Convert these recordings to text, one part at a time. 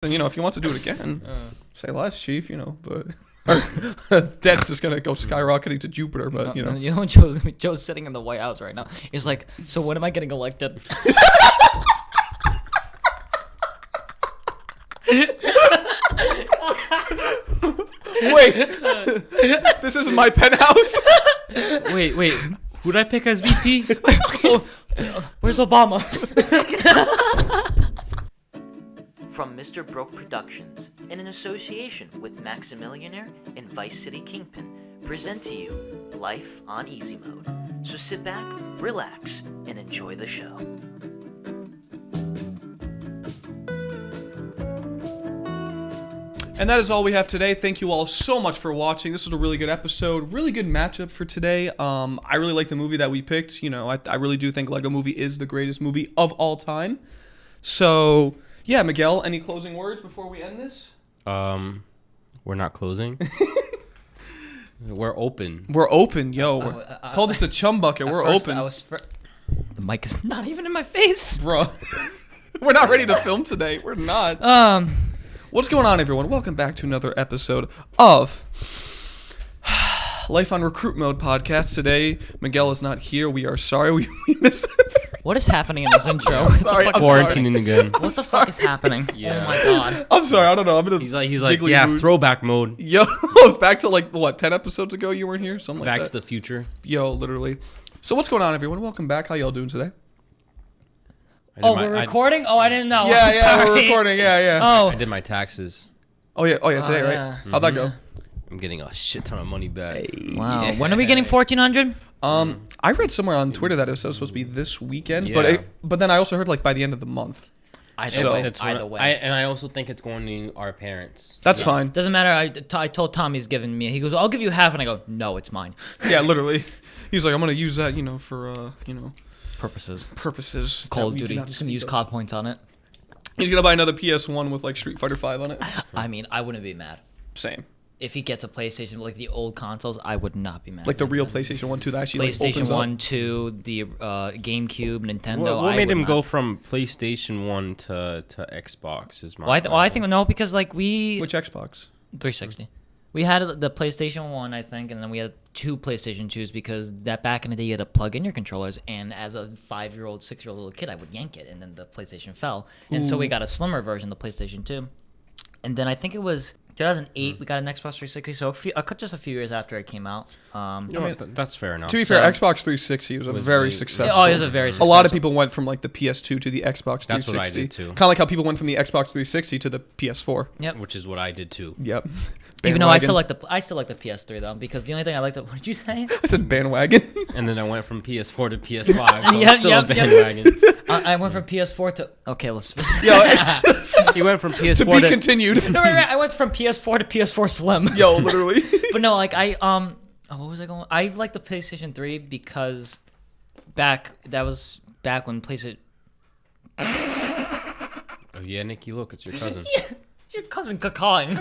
then if he wants to do it again, say less, chief. But that's just gonna go skyrocketing to Jupiter. But Joe's sitting in the White House right now. He's like, so when am I getting elected? Wait, this is my penthouse. Wait. Who'd I pick as VP? Where's Obama? From Mr. Broke Productions, and in association with Maximillionaire and Vice City Kingpin, present to you Life on Easy Mode. So sit back, relax, and enjoy the show. And that is all we have today. Thank you all so much for watching. This was a really good episode, really good matchup for today. I really like the movie that we picked. I really do think Lego Movie is the greatest movie of all time. So, yeah, Miguel, any closing words before we end this? We're not closing. We're open. We're open, call this a chum bucket. We're open. The mic is not even in my face. Bro, we're not ready to film today. We're not. What's going on, everyone? Welcome back to another episode of Life on Recruit Mode podcast. Today, Miguel is not here. We are sorry. We missed it. What is happening in this intro? I'm sorry. Quarantining again. What the fuck is happening? Yeah. Oh my god. I'm sorry. I don't know. I'm in a He's like, mood. throwback mode. Yo, back to 10 episodes ago you weren't here? Something like that. Back to the future. Yo, literally. So what's going on, everyone? Welcome back. How y'all doing today? We're recording? I didn't know. Yeah, we're recording. Yeah. Oh. I did my taxes. Oh yeah, today, right? Yeah. How'd that go? I'm getting a shit ton of money back. Wow. Yeah. When are we getting 1,400? I read somewhere on Twitter that it was supposed to be this weekend, Yeah. but then I also heard by the end of the month. Either way. And I also think it's going to our parents. That's fine. Doesn't matter. I told Tom he's giving me. He goes, I'll give you half, and I go, no, it's mine. Yeah, literally. He's like, I'm gonna use that, for Purposes. Call of Duty. Just gonna use COD points on it. He's gonna buy another PS1 with Street Fighter 5 on it. I mean, I wouldn't be mad. Same. If he gets a PlayStation, like the old consoles, I would not be mad. Like the real PlayStation 1, 2 that actually PlayStation opens 1, up. 2, the GameCube, Nintendo. What made him go from PlayStation 1 to Xbox? Is my I think no, because we Which Xbox? 360. We had the PlayStation 1, I think, and then we had 2 PlayStation 2s because that back in the day you had to plug in your controllers, and as a 5-year-old, 6-year-old little kid, I would yank it, and then the PlayStation fell. And so we got a slimmer version, the PlayStation 2. And then I think it was 2008, we got an Xbox 360, so just a few years after it came out. That's fair enough. To be fair, Xbox 360 was very successful. Oh, it was a very successful. A lot of people went from the PS2 to the Xbox 360. That's what I did too. Kind of like how people went from the Xbox 360 to the PS4. Yep. Which is what I did too. Yep. Even though I still like the PS3 though, because the only thing I liked. What did you say? I said bandwagon. And then I went from PS4 to PS5, so I'm still a bandwagon. I went from PS4 to let's. He went from PS4 to be continued. No, right. I went from PS4 to PS4 Slim. Yo, literally. But no, what was I going? I like the PlayStation 3 because that was back when PlayStation. Oh yeah, Nicky, look, it's your cousin. Yeah, it's your cousin cacawing.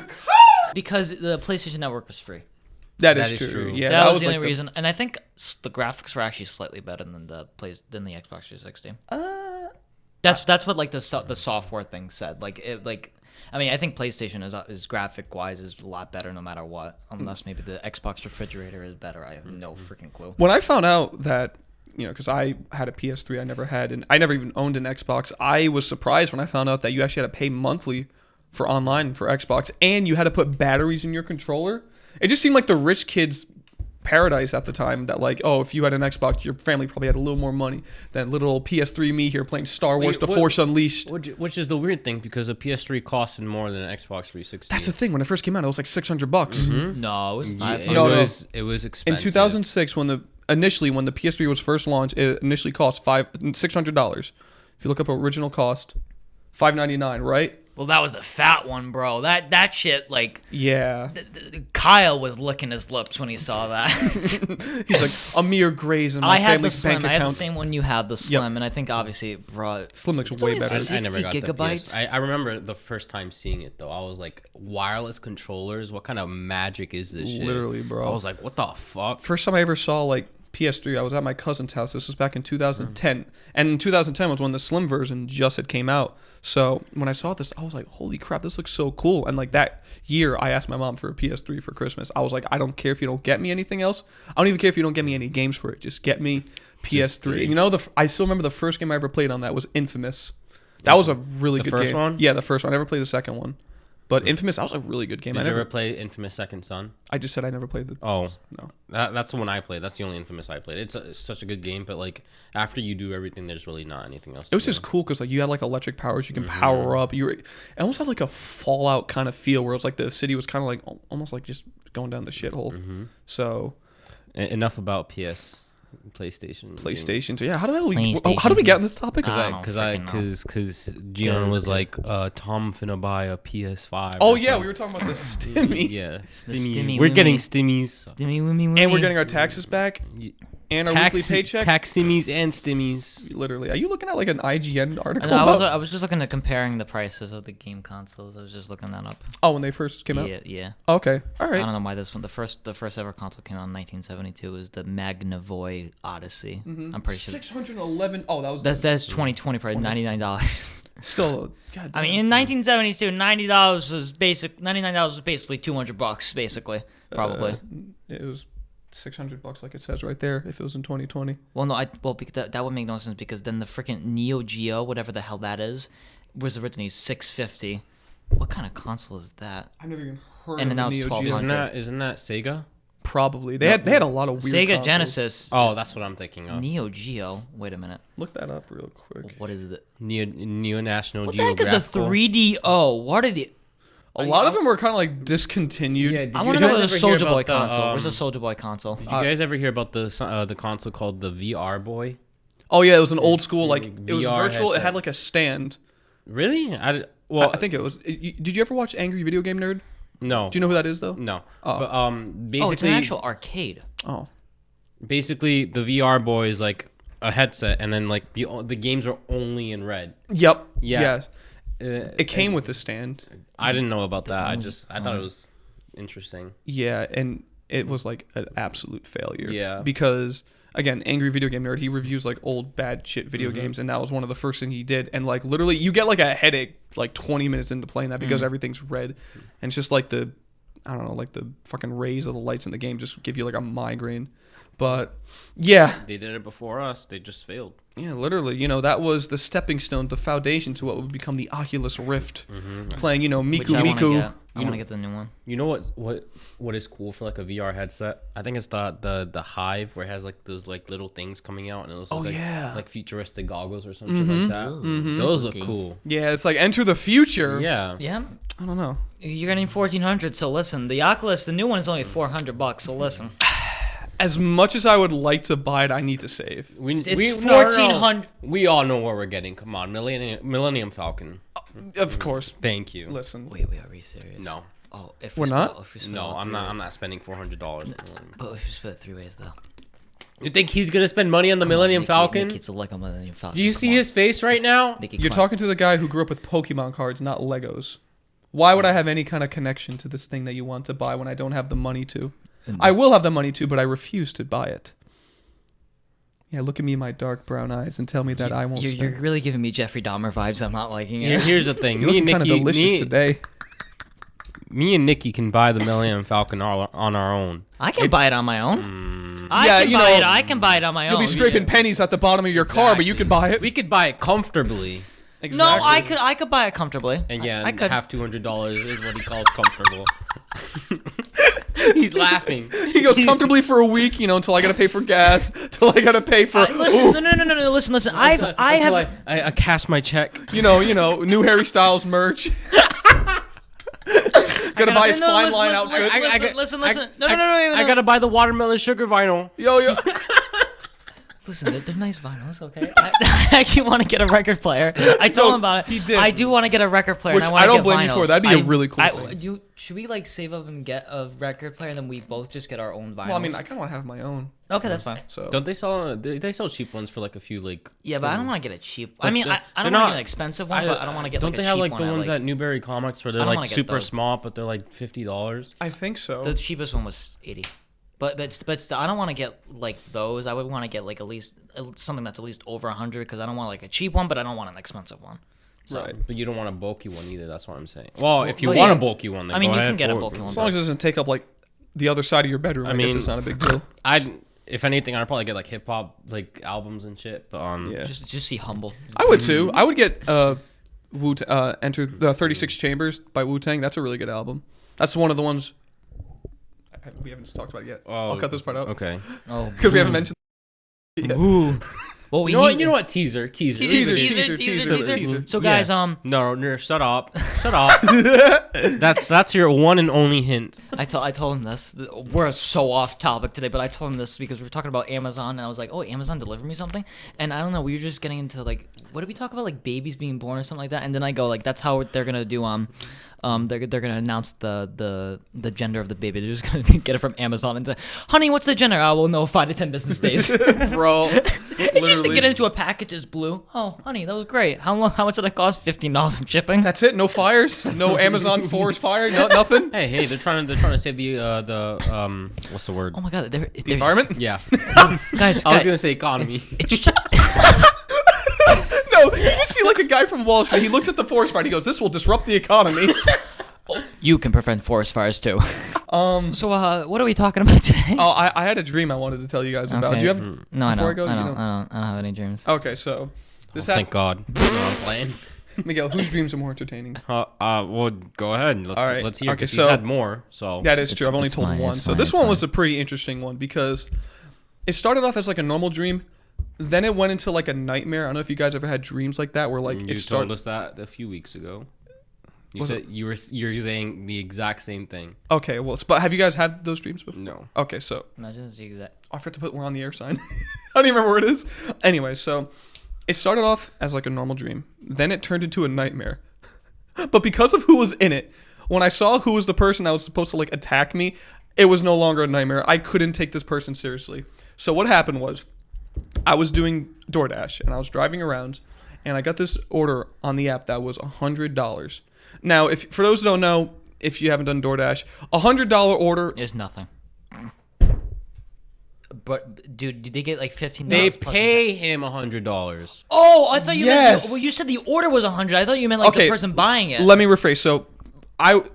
Because the PlayStation Network was free. That is true. Yeah, that was the only reason, and I think the graphics were actually slightly better than the Xbox 360. That's what the software thing said. I think PlayStation is graphic wise is a lot better no matter what, unless maybe the Xbox refrigerator is better. I have no freaking clue. When I found out that, because I had a PS3, I never had, and I never even owned an Xbox, I was surprised when I found out that you actually had to pay monthly for online for Xbox, and you had to put batteries in your controller. It just seemed like the rich kids' paradise at the time, that if you had an Xbox, your family probably had a little more money than little PS3 me here playing Star Wars: The Force Unleashed. Which is the weird thing, because a PS3 costed more than an Xbox 360. That's the thing. When it first came out, it was like $600. Mm-hmm. No, it was $500. Yeah, it was expensive. In 2006, when the PS3 was first launched, it initially cost $600. If you look up original cost, $599, right? Well, that was the fat one, bro. That shit, yeah. Kyle was licking his lips when he saw that. He's like, a mere graze in my family's bank account. I had the same one you had, the Slim, and I think obviously, bro, Slim looks way better. I never got gigabytes. The PS. I remember the first time seeing it though. I was like, wireless controllers. What kind of magic is this shit? Literally, bro. I was like, what the fuck? First time I ever saw PS3. I was at my cousin's house. This was back in 2010. And in 2010 was when the Slim version just had came out. So when I saw this, I was like, holy crap, this looks so cool. And like that year, I asked my mom for a PS3 for Christmas. I was like, I don't care if you don't get me anything else. I don't even care if you don't get me any games for it. Just get me PS3. And you know, I still remember the first game I ever played on that was Infamous. That was a really good game. The first one? Yeah, the first one. I never played the second one. But Infamous, that was a really good game. Did you ever play Infamous Second Son? I just said I never played the... Oh. No. That's the one I played. That's the only Infamous I played. It's such a good game, but like after you do everything, there's really not anything else. It was just cool because like you had like electric powers. You can power up. It almost had like a Fallout kind of feel where it's like the city was kind of like almost like just going down the shithole. So... Enough about PlayStation. So yeah, how do we get on this topic? Because Gian was like, Tom finna buy a PS5. Oh yeah, we were talking about the Stimmy. Yeah, Stimmy. Stimmy We're Wimmy. getting Stimmies. Stimmy, wimmy, And we're getting our taxes back and our weekly paycheck. Tax Stimmies and Stimmies. Literally, are you looking at like an IGN article? I was just looking at comparing the prices of the game consoles. I was just looking that up. Oh, when they first came out. Yeah. Okay, all right. I don't know why this one. The first ever console came out in 1972 was the Magnavoy Odyssey. I'm pretty sure. 611. Oh, that was. That's 2020 price, $99. Still, God. I mean, in 1972, $90 was basic. $99 was basically $200, basically, probably. It was $600, like it says right there. If it was in 2020. Well, no, because that would make no sense because then the freaking Neo Geo, whatever the hell that is, was originally $650. What kind of console is that? I've never even heard And of now the it's Neo Geo. $1,200. Isn't that Sega? Probably. They had a lot of weird Sega consoles. Genesis. Oh, that's what I'm thinking of. Neo Geo. Wait a minute. Look that up real quick. What is it? Neo National What the heck is Geographical. the 3DO? What are the... A lot of them were kind of like discontinued. Yeah, I want to know guys the ever hear Soldier Boy about the, console. Where's the Soldier Boy console? Did you guys ever hear about the console called the VR Boy? Oh yeah, it was an old school like it was VR virtual. It headset. had like a stand. Really? I I think it was. Did you ever watch Angry Video Game Nerd? no. Do you know who that is though? No. Oh. But basically, Oh, it's an actual arcade. Oh, basically the VR Boy is like a headset, and then like the games are only in red. yep. Yeah. Yes. It came with the stand. I didn't know about that. I thought it was interesting. Yeah, and it was like an absolute failure. Yeah. Because again, Angry Video Game Nerd, he reviews like old bad shit video games, and that was one of the first things he did. And like literally, you get like a headache like 20 minutes into playing that because everything's red, and it's just like the fucking rays of the lights in the game just give you like a migraine. But yeah, They did it before us. They just failed. yeah, literally, that was the stepping stone, the foundation to what would become the Oculus Rift. Playing, Miku Which I want to Miku. get. I want to get the new one. You know what is cool for like a VR headset? I think it's the Hive where it has like those like little things coming out and it looks like futuristic goggles or something like that. Those look cool. Yeah, it's like Enter the Future. Yeah. Yeah. I don't know. You're getting 1,400. So listen, the Oculus, the new one is only $400. So listen, As much as I would like to buy it, I need to save. it's no, 1,400. We all know what we're getting. Come on, Millennium Falcon. Of course. Thank you. Listen. Wait, are we serious? No. Oh, if We're we not? split- if we split No, all I'm three not. ways. I'm not spending $400. But if we split it 3 ways though. You think he's gonna spend money on the Millennium Nicky, Falcon? Nicky, it's like a Millennium Falcon. Do you see his face right now? Nicky, You're come on. talking to the guy who grew up with Pokemon cards, not Legos. Why would I have any kind of connection to this thing that you want to buy when I don't have the money to? I will have the money to, but I refuse to buy it. Yeah, look at me in my dark brown eyes and tell me that I won't You're spend. really giving me Jeffrey Dahmer vibes. I'm not liking it. Here's the thing. You're looking kind of delicious today. Me and Nicky can buy the Millennium Falcon on our own. I can buy it on my own. I Yeah, can buy it on my own. You'll be scraping pennies at the bottom of your car, but you could buy it. We could buy it comfortably. Exactly. No, I could buy it comfortably. And yeah, I could. half $200 is what he calls comfortable. He's laughing. He goes comfortably for a week, until I gotta pay for gas, till I gotta pay for, Listen, no. Listen. I have. I cast my check. new Harry Styles merch. Gotta buy his fine line outfit. Listen. No. I gotta buy the watermelon sugar vinyl. Yo. Listen, they're nice vinyls, okay? I actually want to get a record player. I told him about it. He did. I do want to get a record player. Which and I I don't want to blame get you for. vinyls. That'd be a really cool thing. Should we save up and get a record player, and then we both just get our own vinyls? Well, I mean, I kind of want to have my own. Okay, that's fine. So Don't they sell? They sell cheap ones for like a few like. Yeah, but I don't want to get a cheap. But I mean, they're- I don't they're want to not- get an expensive one, but I don't want to get Don't like they a have cheap like one. the at, ones at Newberry Comics where they're I don't wanna like get super those. small, but they're like $50? I think so. The cheapest one was 80. But still, I don't want to get like those. I would want to get like at least something that's at least over 100 because I don't want like a cheap one, but I don't want an expensive one. So, Right. But you don't want a bulky one either. That's what I'm saying. Well, if you well, want yeah. a bulky one, then I mean, go you ahead can get a for it. bulky one. As long as it doesn't take up like the other side of your bedroom, I guess mean, it's not a big deal. If anything, I'd probably get like hip hop like albums and shit. But Yeah. Just see Humble. I would too. I would get Enter the 36 Chambers by Wu-Tang. That's a really good album. That's one of the ones we haven't talked about yet. I'll cut this part out. Okay. Oh, Because we haven't mentioned. Ooh. Well, You know what? Teaser. Teaser. So guys, No, shut up. Shut up. That's your one and only hint. I told him this. We're so off topic today, but I told him this because we were talking about Amazon, and I was like, "Oh, Amazon delivered me something," and I don't know. We were just getting into like, what did we talk about, like babies being born or something like that, and then I go like, "That's how they're gonna do they're gonna announce the gender of the baby. They're just gonna get it from Amazon and say, honey, what's the gender? I will know 5 to 10 business days." Bro. And just to get into a package is blue. Oh, honey, that was great. How much did it cost? $15 in shipping. That's it. No fires. No Amazon forest fire. Nothing. Hey, they're trying to save the what's the word? Oh my god, they're The environment. Yeah. guys. I was gonna say economy. No, you just see like a guy from Wall Street. He looks at the forest fire. And he goes, "This will disrupt the economy." You can prevent forest fires too. So what are we talking about today? Oh, I had a dream I wanted to tell you guys about. Okay. Do you have? No, I before don't. I go, I you don't. I don't have any dreams. Okay, so this Thank God. You know what I'm playing. Miguel, whose dreams are more entertaining? Well, go ahead. All right. Let's hear. Okay, Because so he's had more. So That is true. I've only it's told fine, one. it's So fine, this it's one was fine. a pretty interesting one because it started off as like a normal dream, then it went into like a nightmare. I don't know if you guys ever had dreams like that where like you it started. told us that a few weeks ago. You Was said you're saying the exact same thing. Okay, well, but have you guys had those dreams before? No. Okay, so Imagine it's the exact. I forgot to put "we're on the air" sign. I don't even remember where it is. Anyway, so it started off as like a normal dream, then it turned into a nightmare. But because of who was in it, when I saw who was the person that was supposed to like attack me, it was no longer a nightmare. I couldn't take this person seriously. So what happened was, I was doing DoorDash and I was driving around, and I got this order on the app that was $100. Now, if for those who don't know, if you haven't done DoorDash, $100 order. Is nothing. But dude, did they get like $15? They plus pay him $100. Oh, I thought you Yes. meant. Well, you said the order was 100. I thought you meant like Okay, the person buying it. Let me rephrase. So,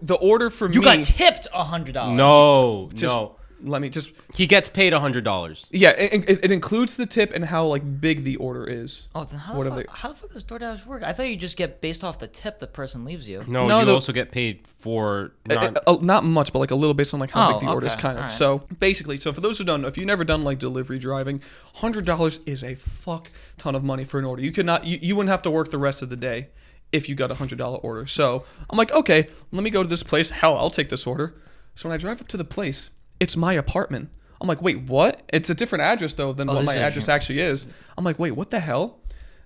the order for You me. got tipped $100. No, Just- no. Let me just. He gets paid $100. Yeah, it includes the tip and how like big the order is. Oh, then how What the, are fuck, how the fuck does DoorDash work? I thought you just get based off the tip the person leaves you. No, No, you also get paid for Not much, but like a little based on like how Oh, big the order is, okay. kind of. Alright. So basically, so for those who don't know, if you've never done like delivery driving, $100 is a fuck ton of money for an order. You could not, you wouldn't have to work the rest of the day if you got $100 order. So I'm like, okay, let me go to this place. Hell, I'll take this order. So when I drive up to the place, it's my apartment. I'm like, wait, what? It's a different address though than what this my is address actually is. I'm like, wait, what the hell?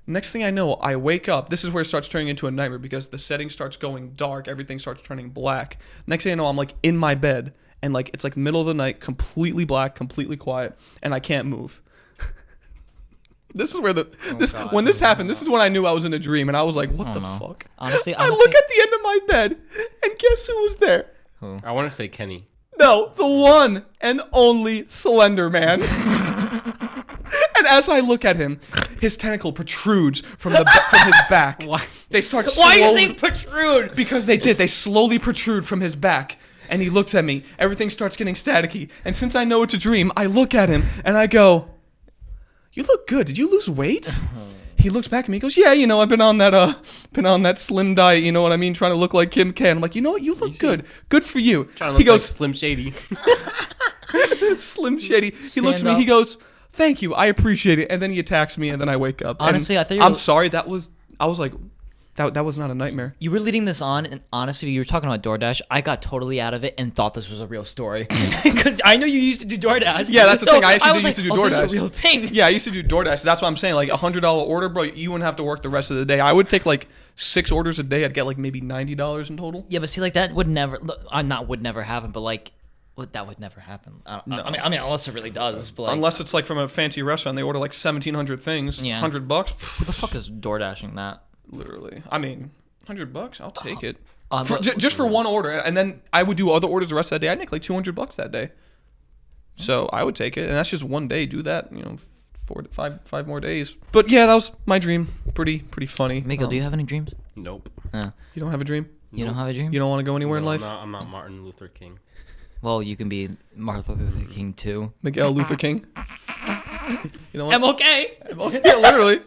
Next thing I know, I wake up. This is where it starts turning into a nightmare because the setting starts going dark. Everything starts turning black. Next thing I know, I'm like in my bed and like it's like middle of the night, completely black, completely quiet, and I can't move. This is where when this happened, this is when I knew I was in a dream, and I was like, what the fuck? Honestly, I look at the end of my bed, and guess who was there? I want to say Kenny. No, the one and only Slender Man. And as I look at him, his tentacle protrudes from his back. Why? They start Why slowly, are you saying protrude? because they did. They slowly protrude from his back. And he looks at me. Everything starts getting staticky. And since I know it's a dream, I look at him and I go, "You look good. Did you lose weight?" He looks back at me. He goes, "Yeah, you know, I've been on that slim diet. You know what I mean? Trying to look like Kim K." And I'm like, "You know what? You look good. Good for you." Trying to He look goes, like Slim Shady. "Slim Shady." He looks at me. Stand He up. goes, "Thank you. I appreciate it." And then he attacks me, and then I wake up. And Honestly, I thought you I'm were- sorry. I was like, that was not a nightmare. You were leading this on, and honestly, you were talking about DoorDash. I got totally out of it and thought this was a real story because I know you used to do DoorDash. Yeah, that's the thing. I actually was used to do oh, this DoorDash. is a real thing. Yeah, I used to do DoorDash. That's what I'm saying. Like $100 order, bro. You wouldn't have to work the rest of the day. I would take like 6 orders a day. I'd get like maybe $90 in total. Yeah, but see, like that would never. Not would never happen, but like. Well, that would never happen. I mean, unless it really does. But like, Unless it's like from a fancy restaurant, they order like 1,700 things. Yeah. $100. who the fuck is DoorDashing that? Literally. I mean, $100. I'll take it. But- Just for one order, and then I would do other orders the rest of that day. I'd make like $200 that day. So I would take it, and that's just one day. Do that, 5 more days. But yeah, that was my dream. Pretty funny. Miguel, do you have any dreams? Nope. You don't have a dream? You don't have a dream? You don't want to go anywhere in life? I'm not Martin Luther King. Well, you can be Martha Luther King too. Miguel Luther King. You know what? MLK. Yeah, literally.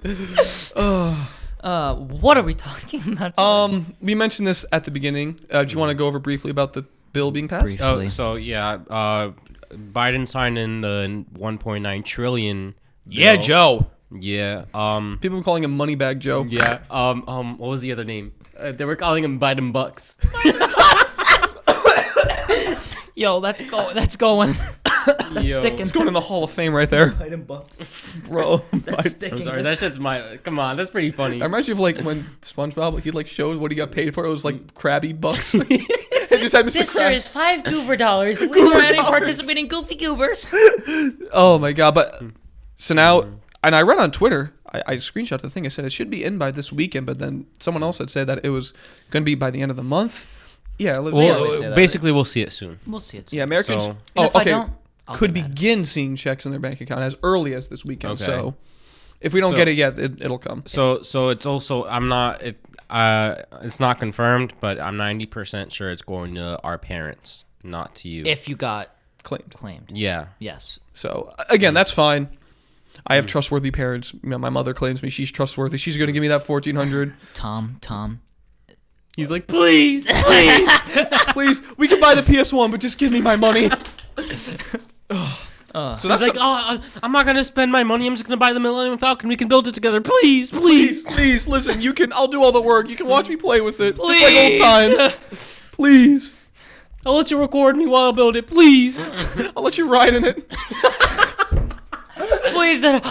What are we talking about? We mentioned this at the beginning. Do you want to go over briefly about the bill being passed? Briefly. Oh, so yeah, Biden signed in the 1.9 trillion. Yeah, bill. Joe. Yeah. People were calling him Moneybag Joe. Yeah. What was the other name? They were calling him Biden Bucks. Yo, that's going. That's sticking. It's going in the Hall of Fame right there. Biden bucks. Bro. That's sticking. I'm sorry, that shit's my. Come on, that's pretty funny. I reminds you of like when SpongeBob he like showed what he got paid for. It was like Krabby Bucks. It just had Mr. This Krabs. is $5 goober dollars. We are any participating goofy goobers. Oh my god! But so now, and I read on Twitter. I screenshot the thing. I said it should be in by this weekend, but then someone else had said that it was going to be by the end of the month. Yeah, let's Well, basically, we'll see it soon. We'll see it. yeah, Americans. So- And if I okay. don't, I'll Could get mad. begin seeing checks in their bank account as early as this weekend. Okay. So if we don't So- get it yet, it'll come. So it's also it's not confirmed, but I'm 90% sure it's going to our parents, not to you. If you got Claimed. Yeah. yes. So again, that's fine. I have trustworthy parents. My mother claims me. She's trustworthy. She's going to give me that $1,400. Tom. He's like, please, please. We can buy the PS1, but just give me my money. So that's He's like, I'm not gonna spend my money. I'm just gonna buy the Millennium Falcon. We can build it together, please. please. Listen, you can. I'll do all the work. You can watch me play with it, just like old times. Please. I'll let you record me while I build it, please. I'll let you ride in it. Please, Dad.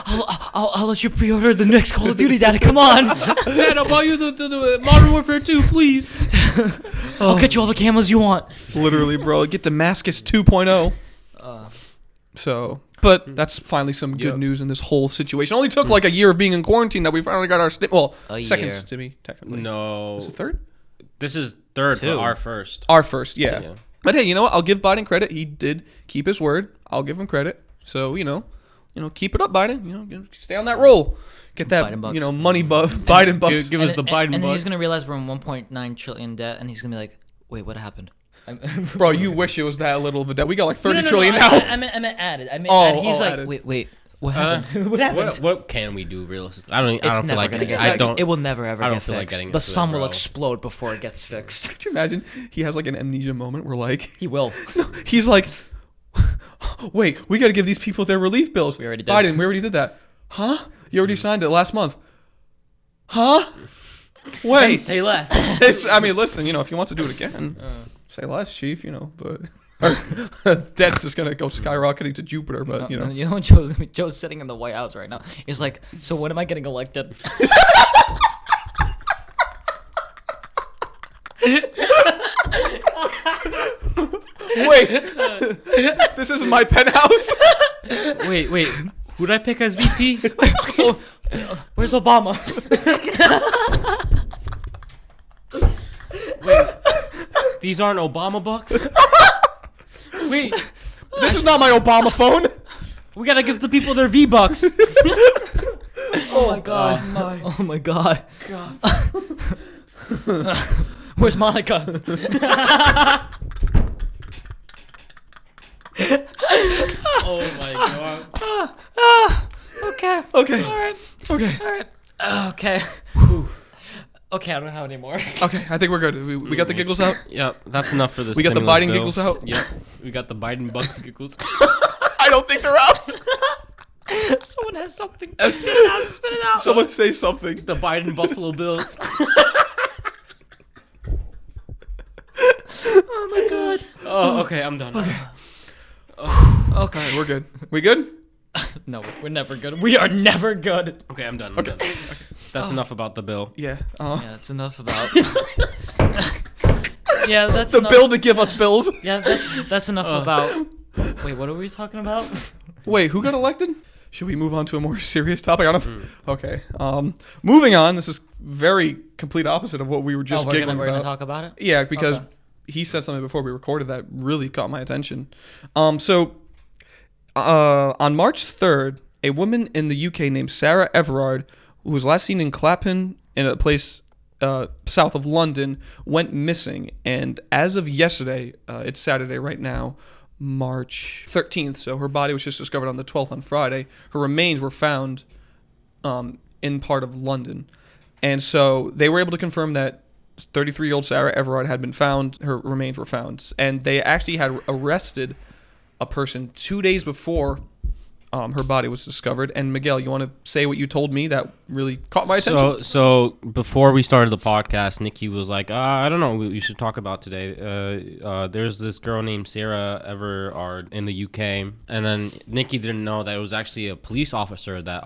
I'll let you pre-order the next Call of Duty, Dad. Come on. Dad, I'll buy you the Modern Warfare 2, please. I'll get you all the camos you want. Literally, bro. Get Damascus 2.0. So, but that's finally some good Yep. news in this whole situation. It only took like a year of being in quarantine that we finally got our second year. stimmy technically. No, Is it third? this is third, Two. but our first. Our first, yeah. Yeah. But hey, you know what? I'll give Biden credit. He did keep his word. I'll give him credit. So keep it up, Biden. Stay on that roll. Get that Biden bucks. money Biden bucks. Give us the Biden and then bucks. he's gonna realize we're in 1.9 trillion debt, and he's gonna be like, "Wait, what happened?" Bro, you wish it was that little of a debt. We got like 30 trillion now. I meant added. He's like, added. wait, what happened? What happened? What can we do realistically? I It's don't feel never like gonna get I fixed. don't. It will never ever I don't get feel like fixed. getting The into it, sun will bro. explode before it gets fixed. Could you imagine? He has like an amnesia moment where like He will. he's like, wait, we got to give these people their relief bills. We already did. Biden, we already did that. Huh? You already signed it last month. Huh? When? Hey, say less. I mean, listen, if he wants to do it again, say less, chief, but debt's just going to go skyrocketing to Jupiter, but, You know, Joe's sitting in the White House right now. He's like, so when am I getting elected? Wait, this is my penthouse? Wait. Who'd I pick as VP? Where's Obama? Wait, these aren't Obama bucks. Wait, This is not my Obama phone. we gotta give the people their V bucks. Oh my god. Oh my god. Where's Monica? Oh my god. Okay. Okay. All right. Okay. Okay. Okay, I don't have any more. Okay, I think we're good. We got the giggles out. Yep, that's enough for this. We got the stimulus Biden bill. giggles out? Yep, we got the Biden bucks giggles. I don't think they're out. Someone has something. Spit it out. Spit it out. Someone say something. The Biden Buffalo Bills. Oh my god. Oh, okay, I'm done. Okay. Alright, we're good. We good? No, we're never good. We are never good. Okay, I'm done. I'm done. That's enough about the bill. Yeah. Yeah, that's enough about. Yeah, that's The enough. bill to give us bills. Yeah, that's enough about. Wait, what are we talking about? Wait, who got elected? Should we move on to a more serious topic? I don't know. Okay. Moving on. This is very complete opposite of what we were just we're giggling gonna about. talk about it. Yeah, because Okay. he said something before we recorded that really caught my attention. So On March 3rd, a woman in the UK named Sarah Everard, who was last seen in Clapham in a place south of London, went missing. And as of yesterday, it's Saturday right now, March 13th. So her body was just discovered on the 12th on Friday. Her remains were found in part of London. And so they were able to confirm that 33-year-old Sarah Everard had been found. Her remains were found. And they actually had arrested a person 2 days before her body was discovered. And Miguel, you want to say what you told me that really caught my attention? So before we started the podcast, Nicky was like, I don't know what we should talk about today. There's this girl named Sarah Everard in the UK. And then Nicky didn't know that it was actually a police officer that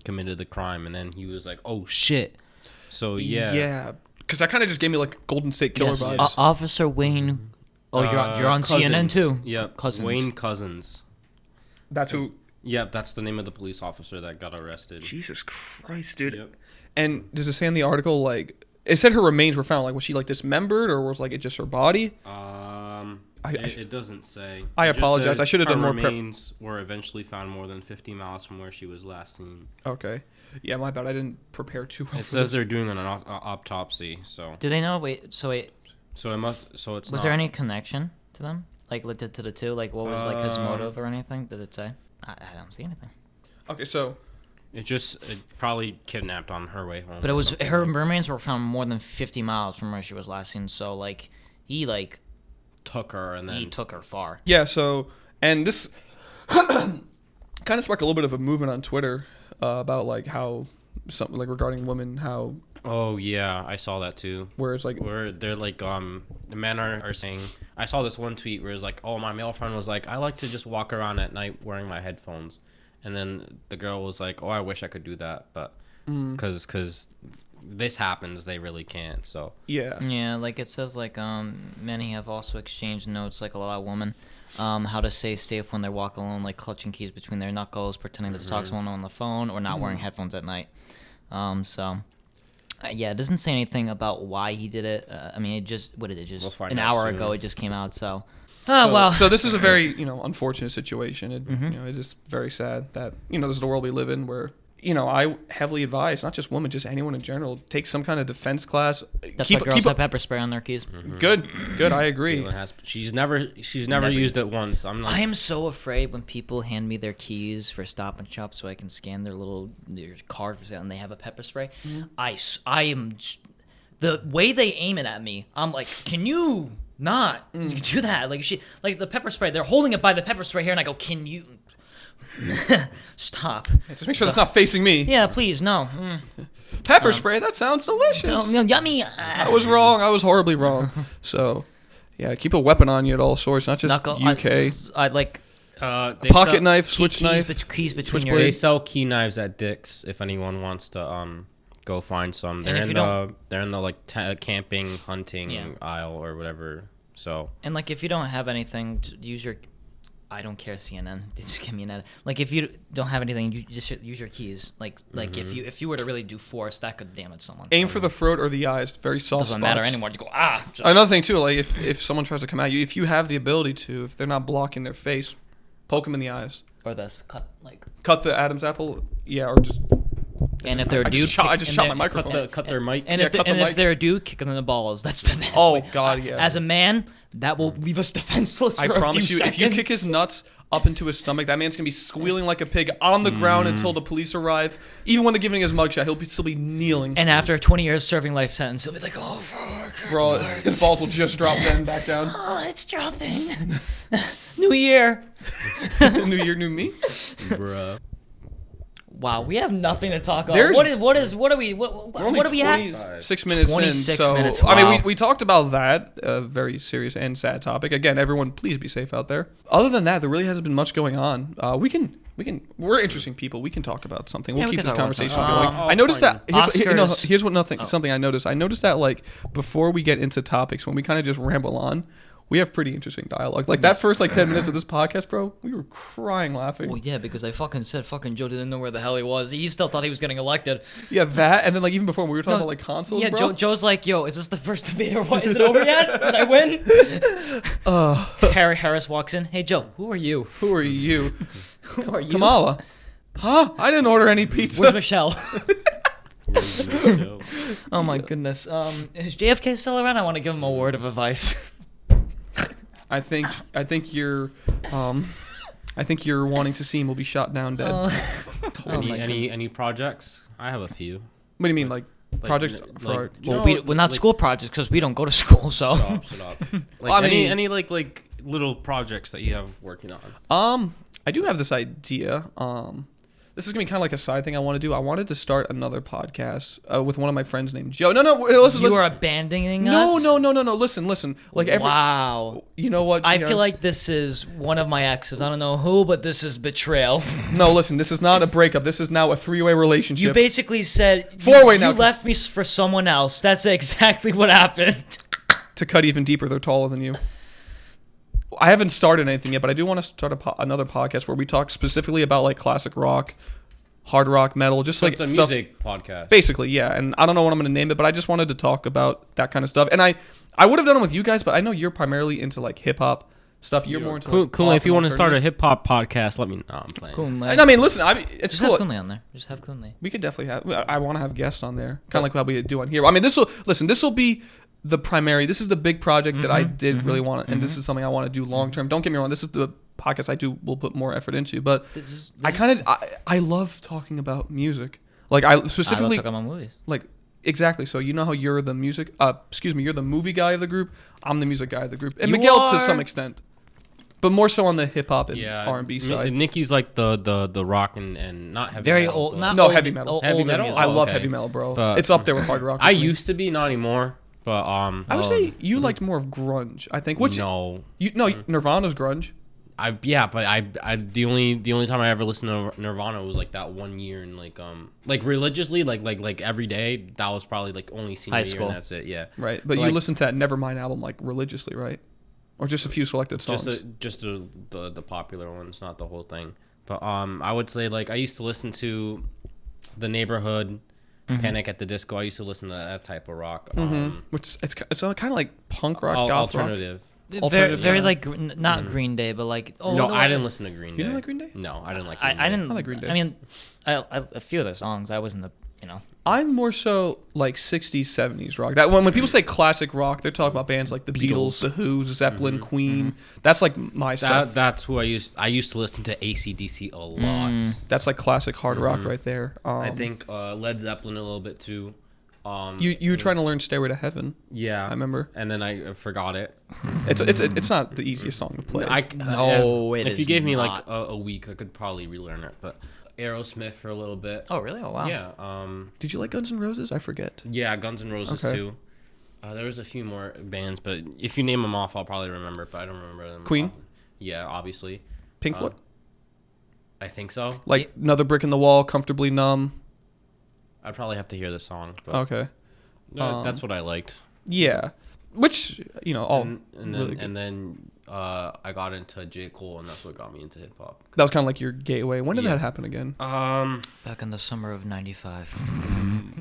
committed the crime. And then he was like, oh, shit. So, yeah. Yeah, because that kind of just gave me like Golden State Killer vibes. Officer Wayne. Oh, you're on Cousins. CNN too. Yep. Cousins. Wayne Cousins. That's who... Yep, that's the name of the police officer that got arrested. Jesus Christ, dude. Yep. And does it say in the article, like, it said her remains were found, like, was she, like, dismembered, or was, like, it just her body? It doesn't say. I It just apologize. says I should have done more prep. Her remains were eventually found more than 50 miles from where she was last seen. Okay. Yeah, my bad. I didn't prepare too well It for says this. they're doing an autopsy, so. Do they know? Wait. So it must. So it's. Was not, there any connection to them? Like to the two? Like what was like his motive or anything? Did it say? I don't see anything. Okay, so... It probably kidnapped on her way home. But it or was something her like- remains were found more than 50 miles from where she was last seen. So like he took her and then he took her far. Yeah, so... And this kind of sparked a little bit of a movement on Twitter about, like, how... Something, like, regarding women, how... Oh yeah, I saw that too. Where it's like... Where they're like, the men are saying. I saw this one tweet where it's like, oh, my male friend was like, I like to just walk around at night wearing my headphones, and then the girl was like, oh, I wish I could do that, but because this happens, they really can't. So Yeah. Yeah, like it says like many have also exchanged notes like a lot of women. How to stay safe when they walk alone, like clutching keys between their knuckles, pretending to talk to someone on the phone, or not wearing headphones at night. Yeah, it doesn't say anything about why he did it. I mean, it just We'll find an out hour soon. ago it just came out. So, well. So this is a very, unfortunate situation. It's just very sad that, this is the world we live in where, I heavily advise, not just women, just anyone in general, take some kind of defense class. That's why girls have pepper spray on their keys. Good, I agree. Caitlin has, she's never used it once. I'm like, I am so afraid when people hand me their keys for Stop and Shop so I can scan their card for sale and they have a pepper spray. I am the way they aim it at me. I'm like, can you not do that? Like the pepper spray. They're holding it by the pepper spray here, and I go, can you stop? Just make sure that's not facing me. Yeah, please, no. Pepper spray. That sounds delicious. No, yummy. I was wrong. I was horribly wrong. So, yeah, keep a weapon on you at all sorts, not just UK. I like Pocket knife, switch knife. Keys between your. they sell key knives at Dick's if anyone wants to go find some. They're in the like camping, hunting aisle or whatever. So. And like if you don't have anything, use your. I don't care, CNN. They just give me an edit. Like if you don't have anything, you just use your keys. Like if you were to really do force, that could damage someone. Aim for the throat or the eyes. Very soft Doesn't spots. matter anymore. You go just. Another thing too, like if someone tries to come at you, if you have the ability to, if they're not blocking their face, poke them in the eyes. Or this cut the Adam's apple. Yeah, or just. And if they're a dude, I just shot my microphone. Cut their mic. And if they're a dude, kick them in the balls. That's the best. Oh way. God, yeah. As a man, that will leave us defenseless. I for promise a few you, seconds. if you kick his nuts up into his stomach, that man's gonna be squealing like a pig on the ground until the police arrive. Even when they're giving his mugshot, he'll still be kneeling. And after 20 years serving life sentence, he'll be like, oh fuck, Bro, his balls will just drop then back down. oh, it's dropping. New year. New year, new me. Bruh. Wow, we have nothing to talk about. There's- What do we We're only what do we have? 6 minutes in. 26 So, minutes, I mean, wow. we talked about that, very serious and sad topic. Again, everyone, please be safe out there. Other than that, there really hasn't been much going on. We're interesting people. We can talk about something. We'll Yeah, we keep can this talk about conversation something. going. I noticed that. Oscars. Here's something I noticed. I noticed that like before we get into topics, when we kind of just ramble on, we have pretty interesting dialogue. Like that first like 10 minutes of this podcast, bro, we were crying laughing. Well, yeah, because I fucking said fucking Joe didn't know where the hell he was. He still thought he was getting elected. Yeah, that, and then like even before we were talking about like consoles, Yeah, bro. Joe's like, yo, is this the first debate or what? Is it over yet? Did I win? Harry Harris walks in. Hey, Joe, who are you? Who are you? Who are you? Kamala. Huh? I didn't order any pizza. Where's Michelle? Oh my goodness. Is JFK still around? I want to give him a word of advice. I think you're wanting to see him will be shot down dead. Any projects? I have a few. What do you mean, like projects like, for our? Well, we're not school projects because we don't go to school, so. Shut up. Well, I mean- any like little projects that you have working on? I do have this idea. This is gonna be kind of like a side thing I want to do. I wanted to start another podcast with one of my friends named Joe. No, listen. You listen. are abandoning No, us? no. Listen. Like every. Wow. You know what? I Gian? feel like this is one of my exes. I don't know who, but this is betrayal. No, listen. This is not a breakup. This is now a 3-way relationship. You basically said Four-way you now. left me for someone else. That's exactly what happened. To cut even deeper, they're taller than you. I haven't started anything yet, but I do want to start another podcast where we talk specifically about like classic rock, hard rock, metal, just So like it's a stuff. music podcast. Basically, yeah. And I don't know what I'm going to name it, but I just wanted to talk about that kind of stuff. And I would have done it with you guys, but I know you're primarily into like hip hop stuff. You're more into Cool. like, Cool. pop If you and want to start a alternative. hip hop podcast, let me know. I'm playing. Cool. I mean, listen, it's Just cool. have Kunle on there. Just have Kunle. We could definitely have. I want to have guests on there, kind of like how we do on here. I mean, this will be the primary. This is the big project that I did really want, and this is something I want to do long term. Don't get me wrong. This is the podcast I will put more effort into, but I love talking about music. Like I specifically I love talking about movies. like exactly. So you know how you're the music. You're the movie guy of the group. I'm the music guy of the group, and You Miguel to are? some extent, but more so on the hip hop and Yeah, R&B side. Nicky's like the rock and not heavy. Very metal, old. but- Not No, old, heavy metal. Older Heavy metal? music. I love okay. heavy metal, bro. But- It's up there with hard rock. I with me. used to be, not anymore. But I would say you liked more of grunge. I think. Which no. Nirvana's grunge. But the only time I ever listened to Nirvana was like that 1 year, and like religiously, like every day. That was probably like only senior High year, school. and that's it. Yeah. Right, but you Like- listened to that Nevermind album like religiously, right? Or just a few selected songs. Just the popular ones, not the whole thing. But I would say like I used to listen to The Neighborhood, Panic at the Disco. I used to listen to that type of rock. Which it's kind of like punk rock, goth Alternative. rock. Very, Alternative, very yeah. like not Green Day, but like No, I didn't listen to Green Day. You didn't like Green Day? No, I didn't like Green Day. I didn't. I like Green Day. I mean, I a few of their songs. I wasn't the I'm more so like 60s, 70s rock. That when people say classic rock, they're talking about bands like the Beatles, the Who, Zeppelin, Queen. That's like my stuff. That's who I used to listen to AC/DC a lot. That's like classic hard rock right there. I think Led Zeppelin a little bit too. You were trying to learn "Stairway to Heaven." Yeah, I remember. And then I forgot it. It's not the easiest song to play. No, it if you is gave me not. like a week, I could probably relearn it. But Aerosmith for a little bit. Oh really? Oh wow. Yeah. Did you like Guns N' Roses? I forget. Yeah, Guns N' Roses Okay. too. There was a few more bands, but if you name them off, I'll probably remember. But I don't remember them. Queen? Yeah, obviously. Pink Floyd. I think so. Like Another Brick in the Wall, Comfortably Numb. I'd probably have to hear the song. But Okay. that's what I liked. Yeah. Which, all And really good. then I got into J. Cole, and that's what got me into hip hop. That was kind of like your gateway. When did Yeah. that happen again? Back in the summer of '95.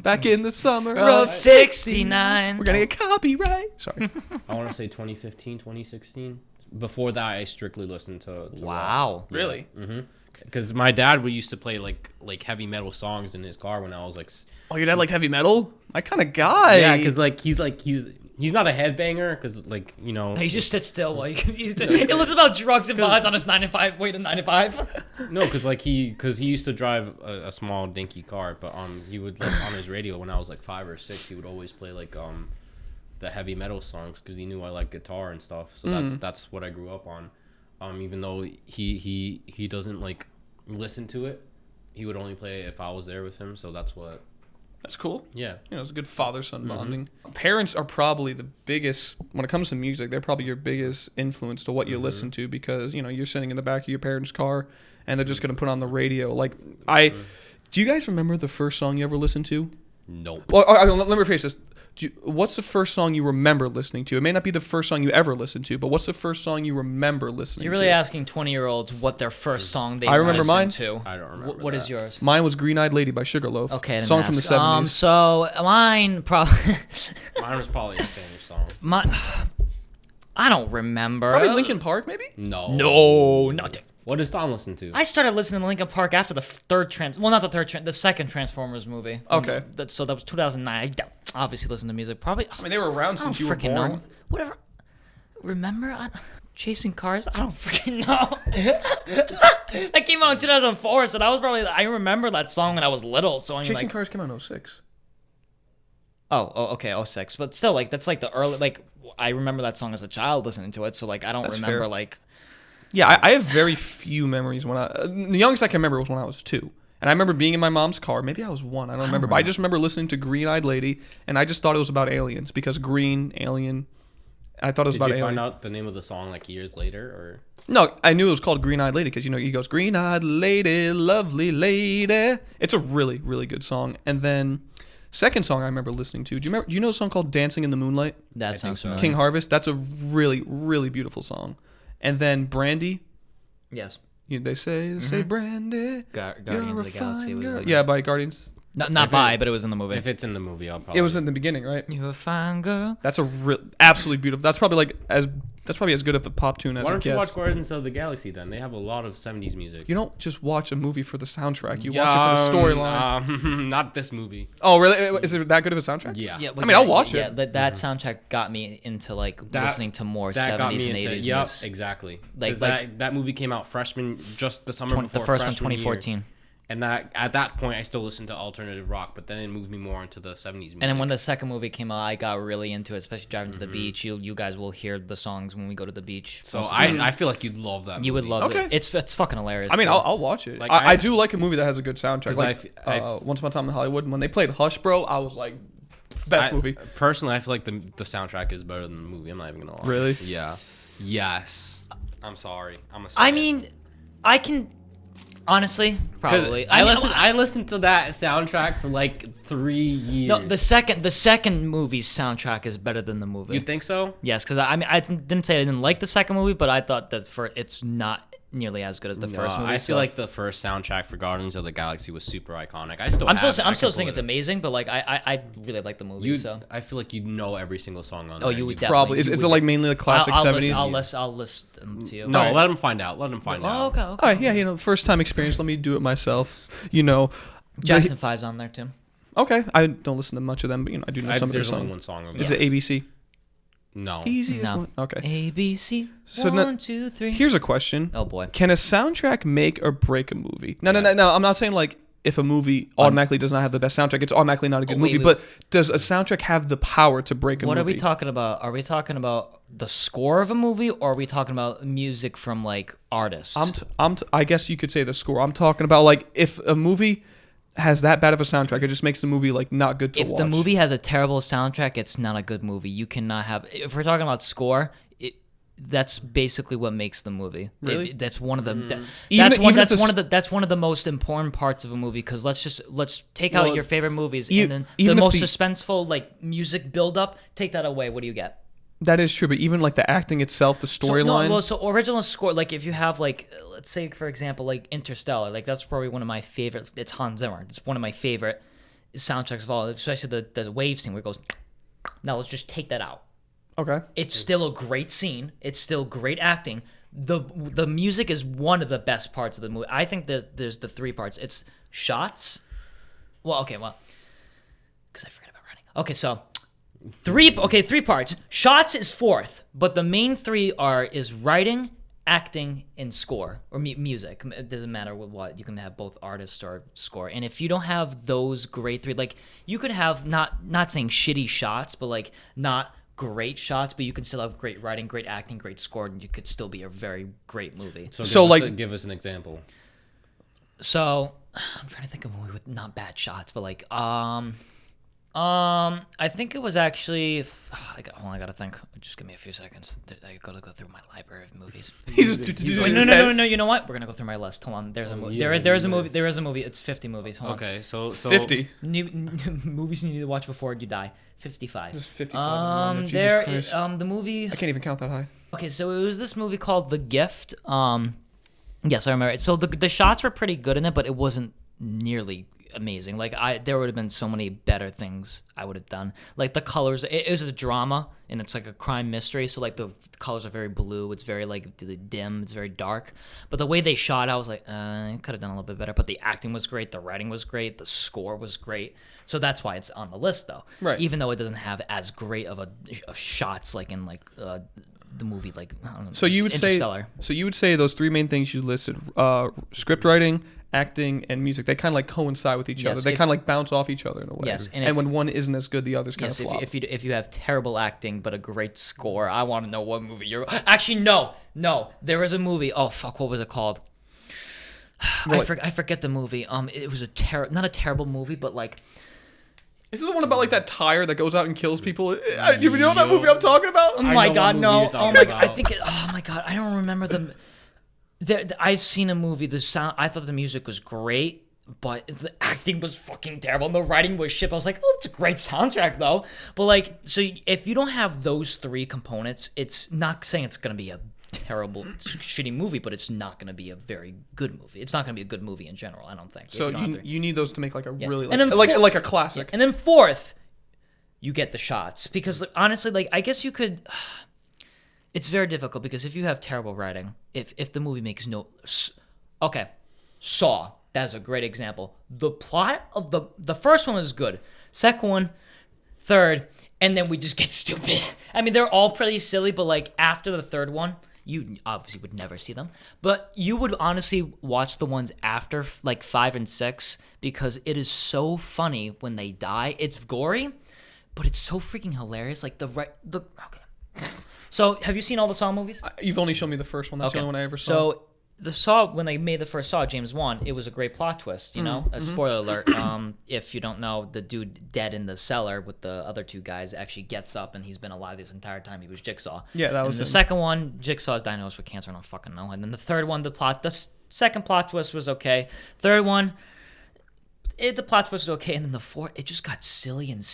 Back in the summer of of '69. We're gonna get copyright. Sorry. I want to say 2015, 2016. Before that, I strictly listened to rock. Wow. Really? Because my dad used to play like heavy metal songs in his car when I was like. Oh, your dad like heavy metal? My kind of guy. Yeah, because he's not a headbanger, because He just sits still like he listens about drugs and vibes on his 9 to 5 way to 9 to 5. No, because he used to drive a small dinky car, but he would on his radio when I was like 5 or 6, he would always play like the heavy metal songs because he knew I liked guitar and stuff. So that's what I grew up on. Even though he doesn't like listen to it, he would only play it if I was there with him. So that's cool. yeah. It's a good father-son bonding. Parents are probably the biggest, when it comes to music, they're probably your biggest influence to what you listen to, because, you're sitting in the back of your parents' car and they're just going to put on the radio. Like, do you guys remember the first song you ever listened to? Nope. Well, let me rephrase this. What's the first song you remember listening to? It may not be the first song you ever listened to, but what's the first song you remember listening to? You're really asking 20-year-olds what their first song they I remember listened mine. to. I don't remember. What that. is yours? Mine was Green Eyed Lady by Sugarloaf. Okay, I didn't song from the ask. 70s. So mine probably. Mine was probably a Spanish song. I don't remember. Probably Linkin Park, maybe? No. No, nothing. What does Tom listen to? I started listening to Linkin Park after the the second Transformers movie. Okay. So that was 2009. I obviously listened to music. Probably. I mean, they were around I don't since you were freaking born. know. Whatever. Remember Chasing Cars? I don't freaking know. That came out in 2004, so that was probably. I remember that song when I was little. So I'm Chasing like, Cars came out in 06. okay, 06. But still, like that's like the early. Like I remember that song as a child listening to it. So like I don't That's remember fair. like. Yeah, I have very few memories when the youngest I can remember was when I was 2. And I remember being in my mom's car. Maybe I was 1. I don't remember. But I just remember listening to Green Eyed Lady, and I just thought it was about aliens because green, alien. I thought it was Did about you alien. find out the name of the song like years later, or? No, I knew it was called Green Eyed Lady because, he goes, Green Eyed Lady, lovely lady. It's a really, really good song. And then second song I remember listening to, do you know a song called Dancing in the Moonlight? That sounds so. familiar. King Harvest. That's a really, really beautiful song. And then Brandy. Yes. They say Brandy. Guardians you're of a the Galaxy fine was girl. in Yeah, by Guardians. Not by, but it was in the movie. If it's in the movie, I'll probably. It was in the beginning, right? You're a fine girl. That's absolutely beautiful. That's probably as good of a pop tune as Why it don't gets. you watch Guardians of the Galaxy then? They have a lot of 70s music. You don't just watch a movie for the soundtrack. You watch it for the storyline. Not this movie. Oh, really? Is it that good of a soundtrack? Yeah. But I mean, I'll watch yeah, it. that soundtrack got me into listening to more That 70s got me and into 80s. Yep, music. exactly. Like- that movie came out just the summer before The first one, freshman year. 2014. And at that point, I still listened to alternative rock, but then it moved me more into the 70s music. And then when the second movie came out, I got really into it, especially driving to the beach. You guys will hear the songs when we go to the beach. so most of the time. I feel like you'd love that movie. You would love Okay. it. It's fucking hilarious. I mean, too. I'll watch it. Like, I do like a movie that has a good soundtrack. 'Cause Like Once Upon a Time in Hollywood, when they played Hush, bro, I was like, best movie. Personally, I feel like the soundtrack is better than the movie. I'm not even gonna lie. Really? Yeah. Yes. I'm sorry. I mean, I can honestly probably. I listened to that soundtrack for like 3 years. No, the second movie's soundtrack is better than the movie. You think so? Yes, because I didn't say I didn't like the second movie, but I thought that it's not nearly as good as the first movie. I feel so- like the first soundtrack for Guardians of the Galaxy was super iconic. I'm still saying it's amazing, but like I really like the movie. So I feel like you'd know every single song on. Oh, there. you would Probably. definitely- Is it like mainly the classic I'll 70s? I'll list them to you. No, Alright. let him find out. Let him find Oh, out. okay. All right, yeah, first time experience. Let me do it myself. Jackson 5's on there too. Okay, I don't listen to much of them, but I do know some of their There's only songs. one song. Of Is theirs. it ABC? No. Easy as No. one. Okay. A B C. So 1, 2, 3. Here's a question. Oh boy. Can a soundtrack make or break a movie? No. I'm not saying like if a movie automatically does not have the best soundtrack, it's automatically not a good movie. wait. But does a soundtrack have the power to break a What movie? are we talking about? Are we talking about the score of a movie, or are we talking about music from like artists? I guess you could say the score. I'm talking about like if a movie has that bad of a soundtrack, it just makes the movie like not good to if watch. the movie has a terrible soundtrack, it's not a good movie. You cannot have. If we're talking about score, that's basically what makes the movie. Really? That's one of the. That's one of the most important parts of a movie. Because let's take out your favorite movies and then the even if most the- suspenseful like music build up. Take that away. What do you get? That is true, but even like the acting itself, the storyline. So original score, like if you have like, let's say for example, like Interstellar, like that's probably one of my favorite. It's Hans Zimmer. It's one of my favorite soundtracks of all, especially the wave scene where it goes. Now let's just take that out. Okay. It's still a great scene. It's still great acting. The music is one of the best parts of the movie. I think there's the 3 parts. It's shots. Because I forgot about writing. Okay, so 3 parts. Shots is 4th, but the main 3 is writing, acting, and score or music. It doesn't matter what. You can have both artists or score. And if you don't have those great 3, like you could have not saying shitty shots, but like not great shots, but you can still have great writing, great acting, great score, and you could still be a very great movie. Give us an example. So I'm trying to think of a movie with not bad shots, but like I think it was actually. I gotta think. Just give me a few seconds. I gotta go through my library of movies. Wait, no. You know what? We're gonna go through my list. Hold on. There's a movie. There is a movie. There is a movie. It's 50 movies. Hold on. Okay, so 50. Movies you need to watch before you die. 55. There's 55. Jesus Christ. The movie. I can't even count that high. Okay, so it was this movie called The Gift. Yes, I remember it. So the shots were pretty good in it, but it wasn't nearly amazing. Like there would have been so many better things I would have done. Like the colors, it was a drama and it's like a crime mystery. So like the colors are very blue. It's very like dim. It's very dark. But the way they shot, I was like, I could have done a little bit better. But the acting was great. The writing was great. The score was great. So that's why it's on the list though. Right. Even though it doesn't have as great of shots like in like the movie like I don't know, So you would say those three main things you listed: script writing, acting, and music. They kind of like coincide with each other. They kind of like bounce off each other in a way. Yes, and when one isn't as good, the others kind of flop. If you have terrible acting but a great score, I want to know what movie you're. Actually, no. There was a movie. Oh fuck, what was it called? I forget the movie. It was not a terrible movie, but like. Is it the one about like that tire that goes out and kills people? Do you know that movie I'm talking about? Oh my god, no! Oh my god, I think it. Oh my god, I don't remember the. I've seen a movie. The sound. I thought the music was great, but the acting was fucking terrible, and the writing was shit. I was like, oh, it's a great soundtrack though. But like, so if you don't have those three components, it's not saying it's gonna be a terrible, shitty movie, but it's not going to be a very good movie. It's not going to be a good movie in general, I don't think. So you need those to make like a really like a classic. And then fourth, you get the shots because honestly, like I guess you could. It's very difficult because if you have terrible writing, if the movie makes no, okay, Saw. That's a great example. The plot of the first one is good. Second one, third, and then we just get stupid. I mean, they're all pretty silly, but like after the third one. You obviously would never see them, but you would honestly watch the ones after like 5 and 6 because it is so funny when they die. It's gory, but it's so freaking hilarious. Like okay. So have you seen all the Saw movies? You've only shown me the first one. That's the only one I ever saw. So the Saw, when they made the first Saw, James Wan, it was a great plot twist, you know? A spoiler alert. If you don't know, the dude dead in the cellar with the other two guys actually gets up and he's been alive this entire time. He was Jigsaw. Yeah, that was the second one, Jigsaw's diagnosed with cancer. I don't fucking know. And then the third one, the second plot twist was okay. Third one, the plot twist was okay. And then the fourth, it just got silly and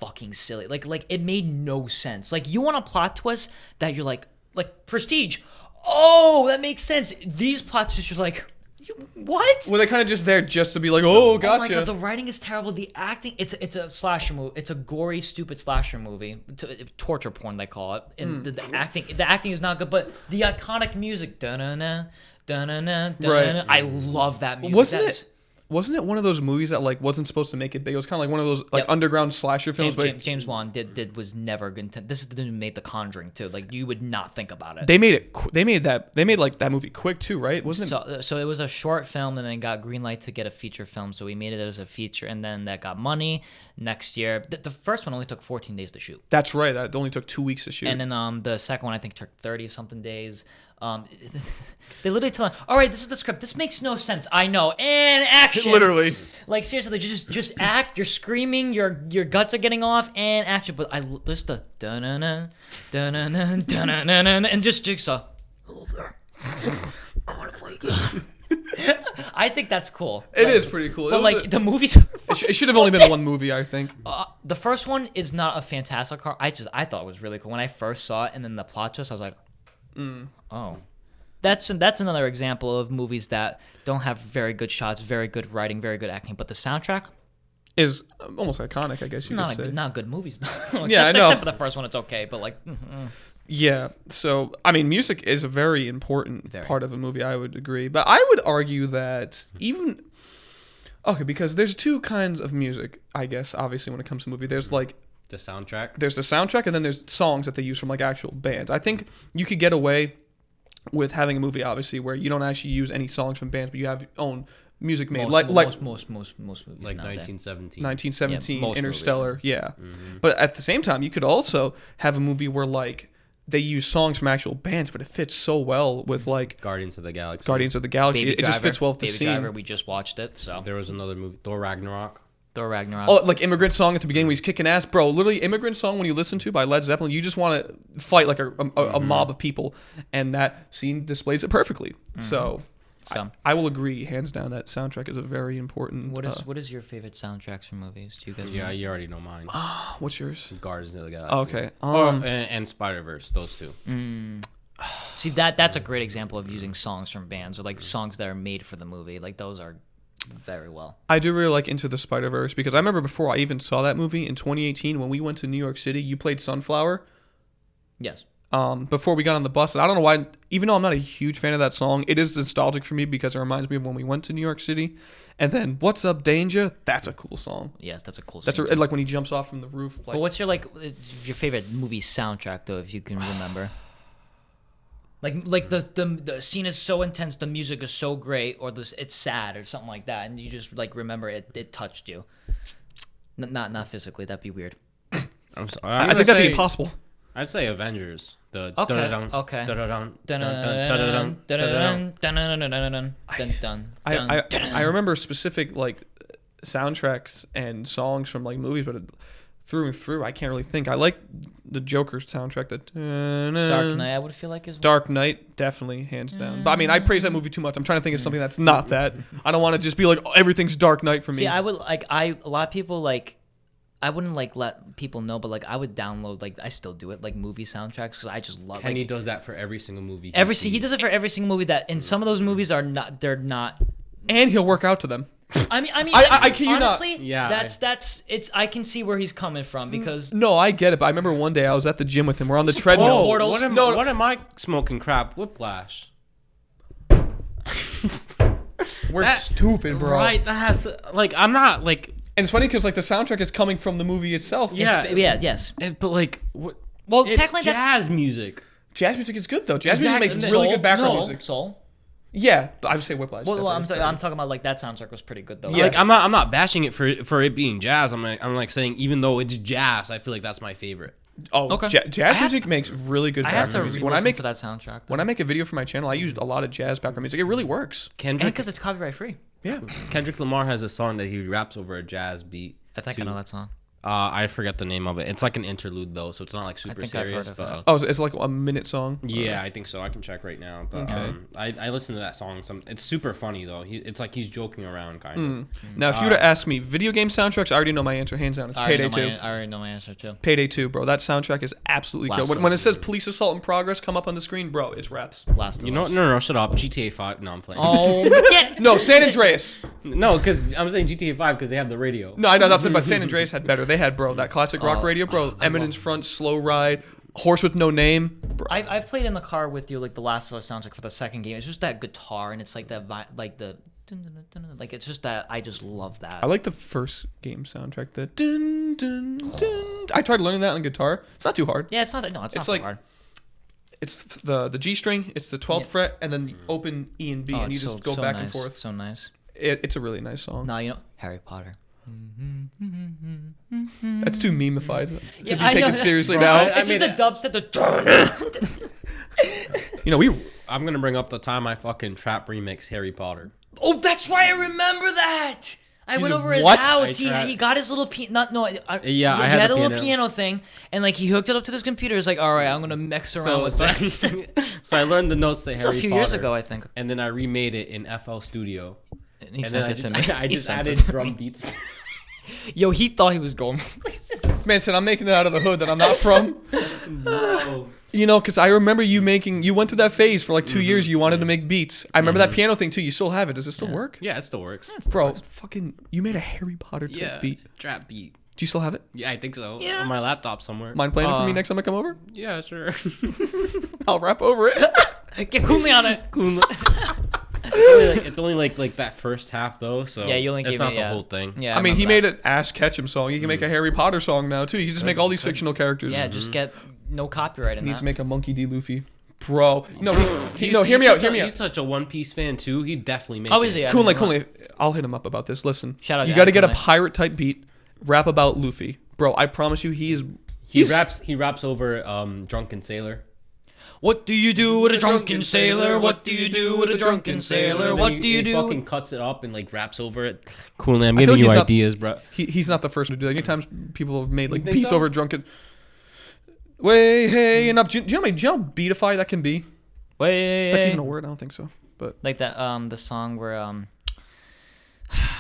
fucking silly. Like it made no sense. Like you want a plot twist that you're like Prestige. Oh, that makes sense. These plot twists are like, what? Were they kind of just there just to be like, oh, gotcha? Oh my god, the writing is terrible. The acting, it's a slasher movie. It's a gory, stupid slasher movie. Torture porn, they call it. And the acting is not good, but the iconic music, da-na-na, da-na-na, da-na-na. I love that music. Wasn't it one of those movies that like wasn't supposed to make it big? It was kind of like one of those like underground slasher films. James Wan was never good. This is the dude who made The Conjuring too. Like you would not think about it. They made like that movie quick too, right? Wasn't it? So it was a short film and then got green light to get a feature film. So we made it as a feature and then that got money. Next year, the first one only took 14 days to shoot. That's right. That only took 2 weeks to shoot. And then the second one I think took 30 something days. They literally tell him, all right, this is the script. This makes no sense. I know. And action. Literally. Like, seriously, just act. You're screaming. Your guts are getting off. And action. But there's the da-na-na, da-na-na, da-na-na, and just Jigsaw. Hello there. I want to play a game. I think that's cool. It is pretty cool. But, like, the movies are it should have only been one movie, I think. The first one is not a fantastic car. I thought it was really cool. When I first saw it and then the plot twist, I was like, oh, that's another example of movies that don't have very good shots, very good writing, very good acting, but the soundtrack is almost iconic, I guess you could say. Not good movies. I know. Except for the first one, it's okay, but like. Yeah, so I mean, music is a very important part of a movie. I would agree, but I would argue that because there's two kinds of music, I guess. Obviously, when it comes to movie, there's like. The soundtrack? There's the soundtrack, and then there's songs that they use from like actual bands. I think you could get away with having a movie, obviously, where you don't actually use any songs from bands, but you have your own music made. Most movies. Like 1917. 1917, yeah, Interstellar, movies. yeah. But at the same time, you could also have a movie where like they use songs from actual bands, but it fits so well with like Guardians of the Galaxy. It just fits well with the scene. Baby Driver, we just watched it. So there was another movie, Thor Ragnarok. Thor Ragnarok. Oh, like Immigrant Song at the beginning when he's kicking ass, bro. Literally, Immigrant Song when you listen to by Led Zeppelin, you just want to fight like a mob of people, and that scene displays it perfectly. So I will agree, hands down, that soundtrack is a very important. What is your favorite soundtracks from movies? Do you guys? Yeah, you already know mine. What's yours? Guardians of the Galaxy. Oh, okay. And Spider-Verse, those two. See, that's a great example of using songs from bands or like songs that are made for the movie. Like those are very well. I do really like Into the Spider-Verse because I remember before I even saw that movie in 2018 when we went to New York City, you played Sunflower. Yes. Before we got on the bus. And I don't know why, even though I'm not a huge fan of that song, it is nostalgic for me because it reminds me of when we went to New York City. And then What's Up Danger? That's a cool song. Yes, that's a cool song. That's like when he jumps off from the roof. Like, but what's your favorite movie soundtrack though, if you can remember? Like the scene is so intense, the music is so great, or it's sad or something like that, and you just like remember it touched you. Not physically, that'd be weird. I'm sorry. I think that'd be impossible. I'd say Avengers. The Okay. I remember specific like soundtracks and songs from like movies, but through and through, I can't really think. I like the Joker soundtrack. That Dark Knight, I would feel like is Dark Knight, definitely hands down. But I mean, I praise that movie too much. I'm trying to think of something that's not that. I don't want to just be like, oh, everything's Dark Knight for me. See, I would a lot of people like. I wouldn't like let people know, but like I would download like I still do it like movie soundtracks because I just love. Kenny does that for every single movie. He does it for every single movie that, and some of those movies are not. They're not. And he'll work out to them. I mean, I kid you honestly, not. Yeah, I can see where he's coming from because. No, I get it, but I remember one day I was at the gym with him. We're on the treadmill. Oh, what am I smoking crap? Whiplash. We're stupid, bro. Right, that has like I'm not like. And it's funny because like the soundtrack is coming from the movie itself. Yeah, yes. But like, what? Well, it's technically jazz music. Jazz music is good though. Jazz Exactly. music makes really good background Soul, music. Soul. Yeah, I would say Whiplash. Well, I'm definitely talking about like that soundtrack was pretty good though. Yeah. Like I'm not bashing it for it being jazz. I'm like saying even though it's jazz, I feel like that's my favorite. Oh, Okay. Jazz music makes really good I have to background music. listen to that soundtrack. When I make a video for my channel, I use a lot of jazz background music. It really works. and because it's copyright free. Yeah. Kendrick Lamar has a song that he raps over a jazz beat. I think I know that song. I forget the name of it. It's like an interlude though, so it's not like super think I've serious. heard of But it. Oh, it's like a minute song. yeah, I think so. I can check right now. But Okay. I listen to that song. It's super funny though. It's like he's joking around kind of. Now, if you were to ask me, video game soundtracks, I already know my answer hands down. It's Payday 2. I already know my answer too. Payday 2, bro. That soundtrack is absolutely Last killed. of When it Us. says police assault in progress come up on the screen, bro, it's raps. Last of You know, Us. no, shut up. GTA 5. No, I'm playing. Oh, get No, San Andreas. No, because I'm saying GTA 5 because they have the radio. No, I know that's it, but San Andreas had better. They had, bro, that classic rock radio, bro. I Eminence Front, Slow Ride, Horse with No Name. Bro. I've played in the car with you like the Last of Us soundtrack for the second game. It's just that guitar and it's like that like it's just that I just love that. I like the first game soundtrack. The dun dun dun. I tried learning that on guitar. It's not too hard. Yeah, it's not not It's too like- hard. It's the G string. It's the 12th fret, and then you open E and B, and you it's just go so back nice. and forth. So nice. It's a really nice song. No, you know Harry Potter. That's too memeified to Yeah, be I taken know. seriously Bro, now. It's mean, just the dubstep. You know, I'm gonna bring up the time I fucking trap remix Harry Potter. Oh, that's right. I remember that. I went over his what? house. I tried- He got his little piano. I he had had the a little piano. piano thing, and like he hooked it up to this computer. It's like, all right, I'm gonna mix around with this. So I learned the notes to It was Harry a few Potter. years ago, I think. And then I remade it in FL Studio. And he And sent then it to me. I He just sent added it to drum me. beats. Yo, he thought he was going. Man said, I'm making that out of the hood that I'm not from. Bro. You know, because I remember you went through that phase for like 2 years. You wanted to make beats. I remember that piano thing too. You still have it. Does it still work? Yeah, it still works. Bro, fucking, you made a Harry Potter type Yeah, beat. trap beat. Do you still have it? Yeah, I think so. Yeah. On my laptop somewhere. Mind playing it for me next time I come over? Yeah, sure. I'll rap over it. Get coolly on it. It's only like that first half though, so Yeah, you only it's gave not me the whole thing. Yeah, I mean, he remember made an Ash Ketchum song. He can make a Harry Potter song now too. He can just make all these fictional characters. that. Yeah, just get no copyright in He needs that. to make a Monkey D. Luffy. Bro, no, hear He's me out. He's such a One Piece fan too. He'd definitely make Oh, it. is he? Yeah. Coolly, I'll hit him up about this. Listen, Shout out you to got to get a Cooley. pirate type beat, rap about Luffy, bro. I promise you, He raps over Drunken Sailor. What do you do with a drunken sailor? What do you do with a drunken sailor? What do you do? He fucking cuts it up and like raps over it. Cool, man. I'm I feel giving like you he's ideas, bro. He's not the first to do that. Anytime people have made like think beats so? over drunken. Way, hey, and up. Do you know how beatify that can be? Wait, That's even a word? I don't think so. But like that the song where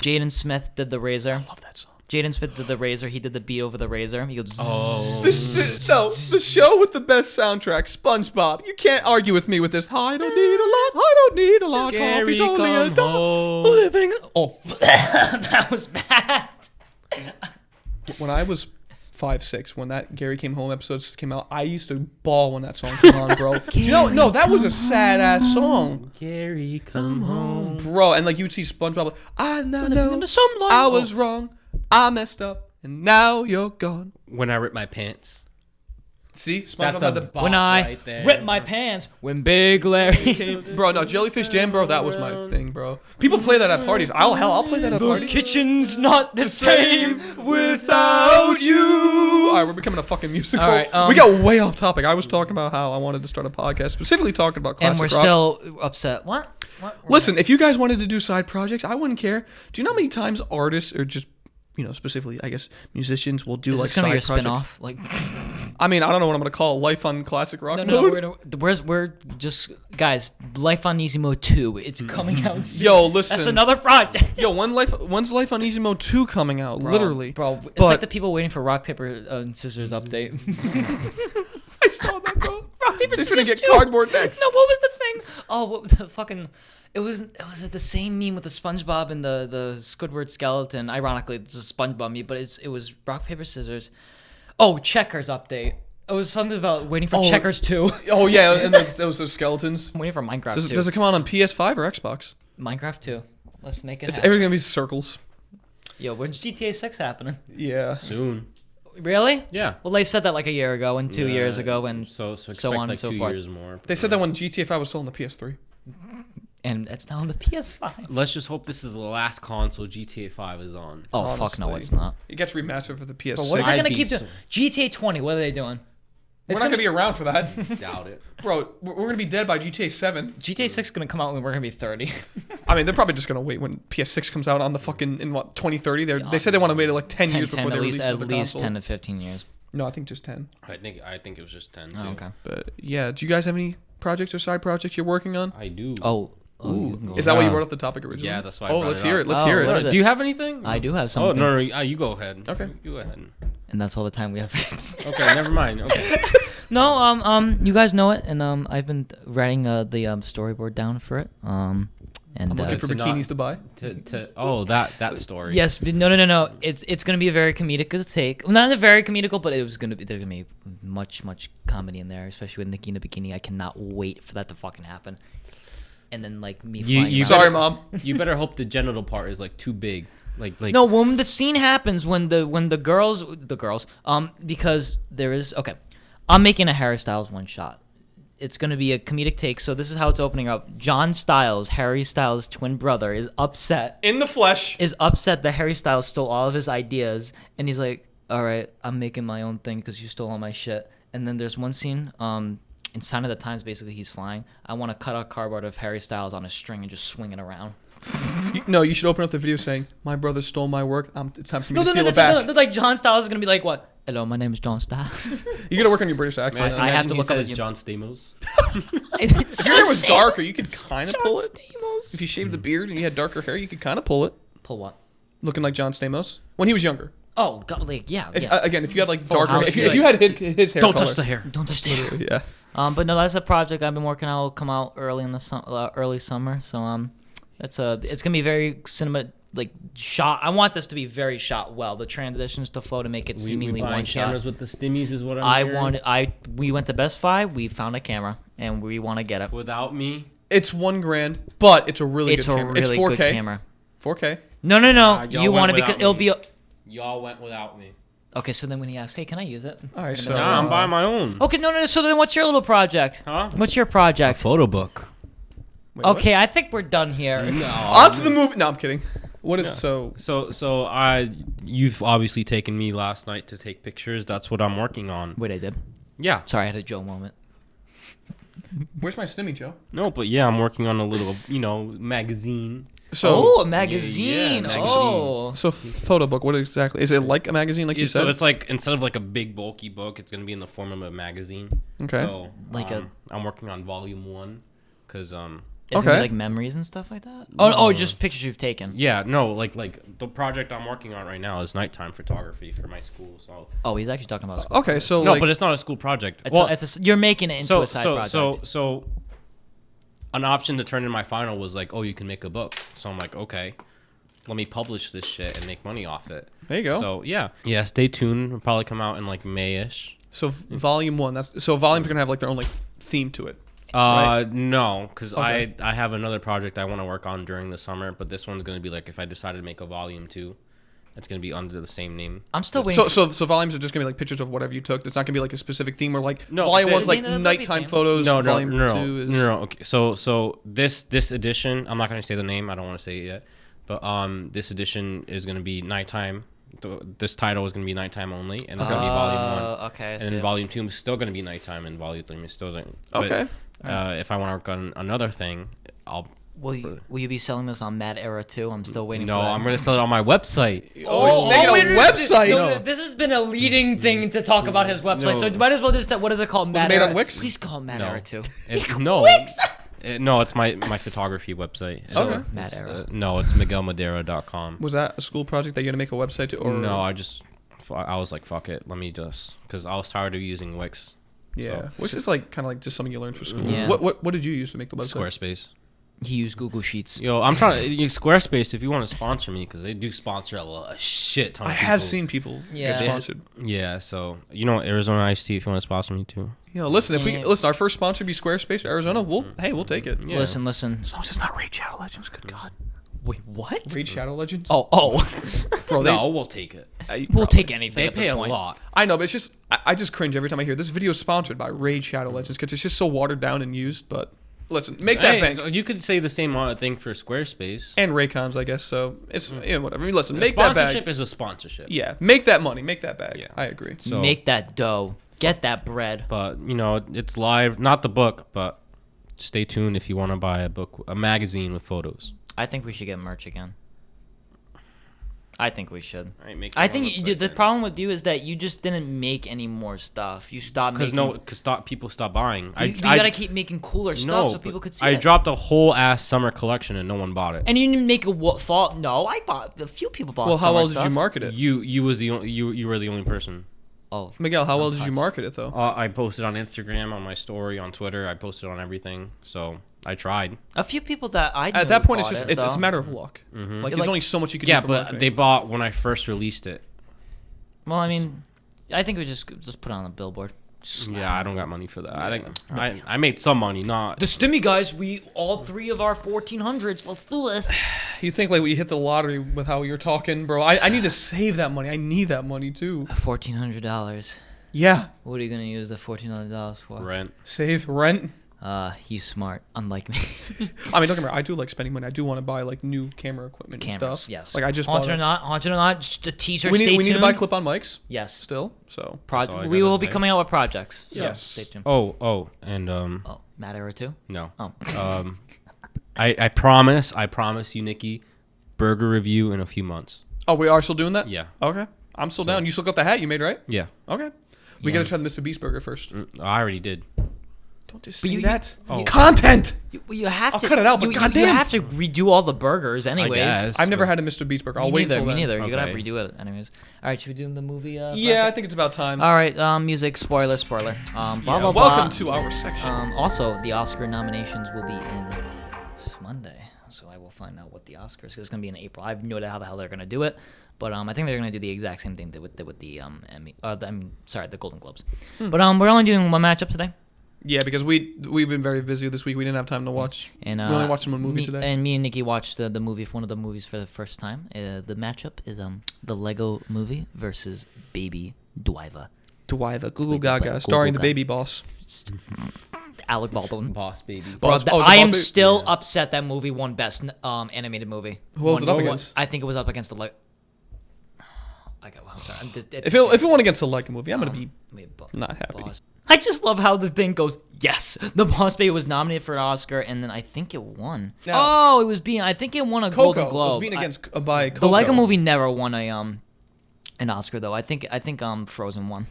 Jaden Smith did the Razor. I love that song. Jaden Smith did the Razor. He did the beat over the Razor. He goes. Oh. The show with the best soundtrack, SpongeBob. You can't argue with me with this. I don't need a lot. I don't need a lot. Coffee's only a dollar. Living. Oh, that was bad. When I was 5'6", when that Gary Came Home episodes came out, I used to bawl when that song came on, bro. Do you know? No, that was a sad ass song, Gary, come home. bro. And like you would see SpongeBob, like, I know I was wrong, I messed up, and now you're gone. When I rip my pants. See, SpongeBob That's had a the bop When I right there. rip my pants, when Big Larry. bro. No, Jellyfish Jam, bro. That was my thing, bro. People play that at parties. I'll play that at parties. Kitchen's not the same without you. All right, we're becoming a fucking musical. All right, we got way off topic. I was talking about how I wanted to start a podcast, specifically talking about classic And we're rock. still upset. What? Listen, if you guys wanted to do side projects, I wouldn't care. Do you know how many times artists or just, specifically, I guess, musicians will do Is like this gonna be side your projects? spin-off? Like, I mean, I don't know what I'm gonna call it, Life on Classic Rock no, Mode. we're just guys. Life on Easy Mode 2. It's coming out soon. Yo, listen. That's another project. Yo, when's Life on Easy Mode 2 coming out? Literally, bro. It's But- like the people waiting for Rock Paper and Scissors update. I saw that, bro. Rock Paper They're Scissors gonna get 2. cardboard next. No, what was the thing? Oh, what was the fucking? It was the same meme with the SpongeBob and the Squidward skeleton. Ironically, it's a SpongeBob meme, but it was Rock Paper Scissors. Oh, Checkers update. It was something about waiting for Checkers 2. Oh yeah, and those skeletons. I'm waiting for Minecraft 2. Does it come out on PS5 or Xbox? Minecraft 2. Let's make it It's happen. everything gonna be circles. Yo, when's GTA 6 happening? Yeah. Soon. Really? Yeah. Well, they said that like a year ago and 2 years Yeah, ago and so expect on like and so 2 forth. years more. They said that when GTA 5 was still on the PS3. and it's now on the PS5. Let's just hope this is the last console GTA 5 is on. Oh fuck no, Honestly. it's not. It gets remastered for the PS6. But what are they I'd gonna be keep so- doing? GTA 20. What are they doing? We're not gonna be around for that, Doubt it. bro. We're gonna be dead by GTA 7. GTA 6 is gonna come out when we're gonna be 30. I mean, they're probably just gonna wait when PS6 comes out on the fucking in what 2030. They said they want to wait like 10 years before they at release least another console. 10 to 15 years. No, I think just 10. I think it was just 10 too. Oh, okay. But yeah, do you guys have any projects or side projects you're working on? I do. Oh, Ooh, you can go is that why you Yeah. brought up the topic originally? Yeah, that's why I Oh, brought let's it hear up. it. Let's Oh, hear what it. is it? Do you have anything? I do have Oh something. no, you go ahead. Okay. You go ahead. And that's all the time we have. Okay, never mind. Okay. No, you guys know it, and I've been writing the storyboard down for it. And I'm looking for to not- bikinis to buy. That story. yes, no. It's gonna be a very comedic take. Well, not a very comedical, but there's gonna be much comedy in there, especially with Nicky in a bikini. I cannot wait for that to fucking happen. And then like me flying you around. Sorry, Mom. You better hope the genital part is like too big. Like No, when the scene happens, when the girls, because there is okay, I'm making a Harry Styles one shot. It's gonna be a comedic take. So this is how it's opening up. John Styles, Harry Styles' twin brother, is upset In the flesh. that Harry Styles stole all of his ideas, and he's like, "All right, I'm making my own thing because you stole all my shit." And then there's one scene, in Sign of the Times, basically he's flying. I want to cut a cardboard of Harry Styles on a string and just swing it around. No, you should open up the video saying, "My brother stole my work. It's time for me to steal it No, back." that's like John Styles is gonna be like, "What? Hello, my name is John Styles." You gotta work on your British accent. I have to look up as his- John Stamos. It's If your hair was Stamos. darker, you could kind of John pull it. Stamos. If you shaved the beard and you had darker hair, you could kind of pull it, Pull what? looking like John Stamos when he was younger. Oh, God, like yeah. Again, if you had like Full darker, house, if you had his hair Don't color. touch the hair. Don't touch the hair. Yeah. But no, that's a project I've been working on. Will come out early in the early summer. So it's gonna be very cinema like shot. I want this to be very shot well. The transitions to flow to make it seemingly buying one shot. cameras with the stimmies is what I'm hearing. We went to Best Buy. We found a camera and we want to get it. Without me. It's $1,000, but it's a really It's good a camera. really It's 4K. good camera. 4K. No. y'all You went want to because without it'll me. be. Y'all went without me. Okay, so then when he asks, "Hey, can I use it?" All right, so Nah, I'm buying my own. Okay, no. So then, what's your little project? Huh? What's your project? Photo book. wait, what? Okay, I think we're done here. On to the movie. No, I'm kidding. What is so? You've obviously taken me last night to take pictures. That's what I'm working on. Wait, I did. Yeah. Sorry, I had a Joe moment. Where's my Stimmy, Joe? No, but yeah, I'm working on a little, magazine. So, a magazine. magazine. Oh. so photo book. What exactly is it? Like a magazine, like you said? So it's like instead of like a big bulky book, it's gonna be in the form of a magazine. Okay. So Like I'm working on volume 1, because Is it Okay. gonna be like memories and stuff like that? Oh, just pictures you've taken. yeah, no, like the project I'm working on right now is nighttime photography for my school. So Oh, he's actually talking about. School Okay, so no, like, but it's not a school project. You're making it into a side project. So an option to turn in my final was like, oh, you can make a book. So I'm like, okay, let me publish this shit and make money off it. there you go. So yeah, stay tuned. It'll probably come out in like May-ish. So volume 1. Volumes are gonna have like their own like theme to it. Right. No, because Okay. I have another project I want to work on during the summer, but this one's gonna be like if I decided to make a volume 2, it's gonna be under the same name. I'm still waiting. So volumes are just gonna be like pictures of whatever you took. It's not gonna be like a specific theme or like No, volume they- 1's like they- they'll be nighttime themed. photos. No. Volume 2 is Okay, so this edition, I'm not gonna say the name. I don't want to say it yet, but this edition is gonna be nighttime. This title is gonna be nighttime only, and it's gonna be volume 1. Okay. I And see then it. volume 2 is still gonna be nighttime, and volume 3 is still gonna. Okay. If I want to work on another thing, I'll. Will you be selling this on Mad Era too? I'm still waiting. No, for that. I'm gonna sell it on my website. Making a website. No. This has been a leading thing to talk about his website, No. so might as well just what is it called? Mad it made Era. on Wix? Please call it Mad No. Era too. No, it's my photography website. Okay. Mad Era. No, it's miguelmadera.com. Was that a school project that you had to make a website to? Or No, I was like, fuck it, let me just, because I was tired of using Wix. Yeah, So- which is like kind of like just something you learned for school. Yeah. What did you use to make the website? Squarespace. He used Google Sheets. Yo, I'm trying to use Squarespace if you want to sponsor me, because they do sponsor a shit ton of I people. have seen people Yeah. get sponsored. Yeah, so Arizona Iced Tea if you want to sponsor me too. You know, listen, if we Yeah. listen, our first sponsor be Squarespace or Arizona, we'll take it. Yeah. Listen. As long as it's not Raid Shadow Legends, good God. Wait, what? Raid Shadow Legends? Oh. bro, No, we'll take it. We'll take anything. They at pay this a point. lot. I know, but it's just I just cringe every time I hear this video is sponsored by Raid Shadow Legends because it's just so watered down and used. But listen, make that bank You could say the same thing for Squarespace. and Raycons, I guess. So it's whatever. I mean, listen, make that Sponsorship bag. is a sponsorship. Yeah, make that money, make that bag. Yeah. I agree. So, Make that dough. Get that bread. but it's live, not the book, but stay tuned if you want to buy a magazine with photos. I think we should get merch again. I think we should. All right, make I your own think website the then. problem with you is that you just didn't make any more stuff. You stopped Because making. people stop buying. You gotta keep making cooler stuff so but people could see I it. dropped a whole ass summer collection and no one bought it. And you didn't make a fall. No, I bought. A few people bought. Well, how summer well did stuff. you market it? You were the only person. Oh, Miguel, how well did you Untouched. market it though? I posted on Instagram, on my story, on Twitter. I posted on everything. So I tried. a few people that I At that point, it's bought just it, it's a though. matter of luck. Like there's Like- only so much you can Yeah, do for but marketing. they bought when I first released it. Well, I mean, I think we just put it on a billboard. Yeah, I don't got money for that. I made some money, not. The Stimmy guys, all three of our 1400s. Let's do this. You think like we hit the lottery with how you're talking, bro? I need to save that money. I need that money too. $1,400. Yeah, What are you gonna use the $1,400 for? Rent. save rent. You smart, unlike me. I mean, don't get me wrong. I do like spending money. I do want to buy like new camera equipment and Cameras, stuff. yes. Like I just bought. Haunted or not, just a teaser. We Stay need to tuned. buy clip-on mics Yes. still. So That's all I We gotta will be say. coming out with projects. So Yes. Stay tuned. And Oh, Mad Era 2? no. Oh. I promise you, Nicky, burger review in a few months. oh, we are still doing that. Yeah. Okay, I'm still down. You still got the hat you made, right? Yeah. Okay. We Yeah. gotta try the Mr. Beast burger first. I already did. Don't just But say you- that. you- Content. You have I'll to cut it out, but you goddamn. have to redo all the burgers anyways. guess. I've never had a Mr. Beast burger. I'll Me wait neither. until Me then. neither. You're gonna have to Okay. redo it anyways. All right, should we do the movie? Yeah, I bracket? think it's about time. All right. Music. Spoiler. Blah Yeah, blah blah. welcome to our section. Also, the Oscar nominations will be in Monday, so I will find out what the Oscars. Cause it's gonna be in April. I have no idea how the hell they're gonna do it, but I think they're gonna do the exact same thing with the Emmy. The Golden Globes. But we're only doing one matchup today, Yeah, because we've been very busy this week. We didn't have time to watch. and we only watched one movie me, today. And me and Nicky watched the movie, one of the movies for the first time. The matchup is the Lego Movie versus Baby Driver. Dwiva, Google Wait, Gaga, Google starring the Gaga. baby boss. Alec Baldwin. Boss baby. Boss- Bro, oh, it's a I am boss baby? still upset that movie won best animated movie. Who was it up Won- against? I think it was up against the I got. If it won against a Lego movie, I'm gonna be Wait, not happy. Boss. I just love how the thing goes. Yes, The Boss Baby was nominated for an Oscar, and then I think it won. No. Oh, it was being. I think it won a Golden Coco Globe. was being against by Coco. The Lego Movie never won an Oscar though. I think Frozen won.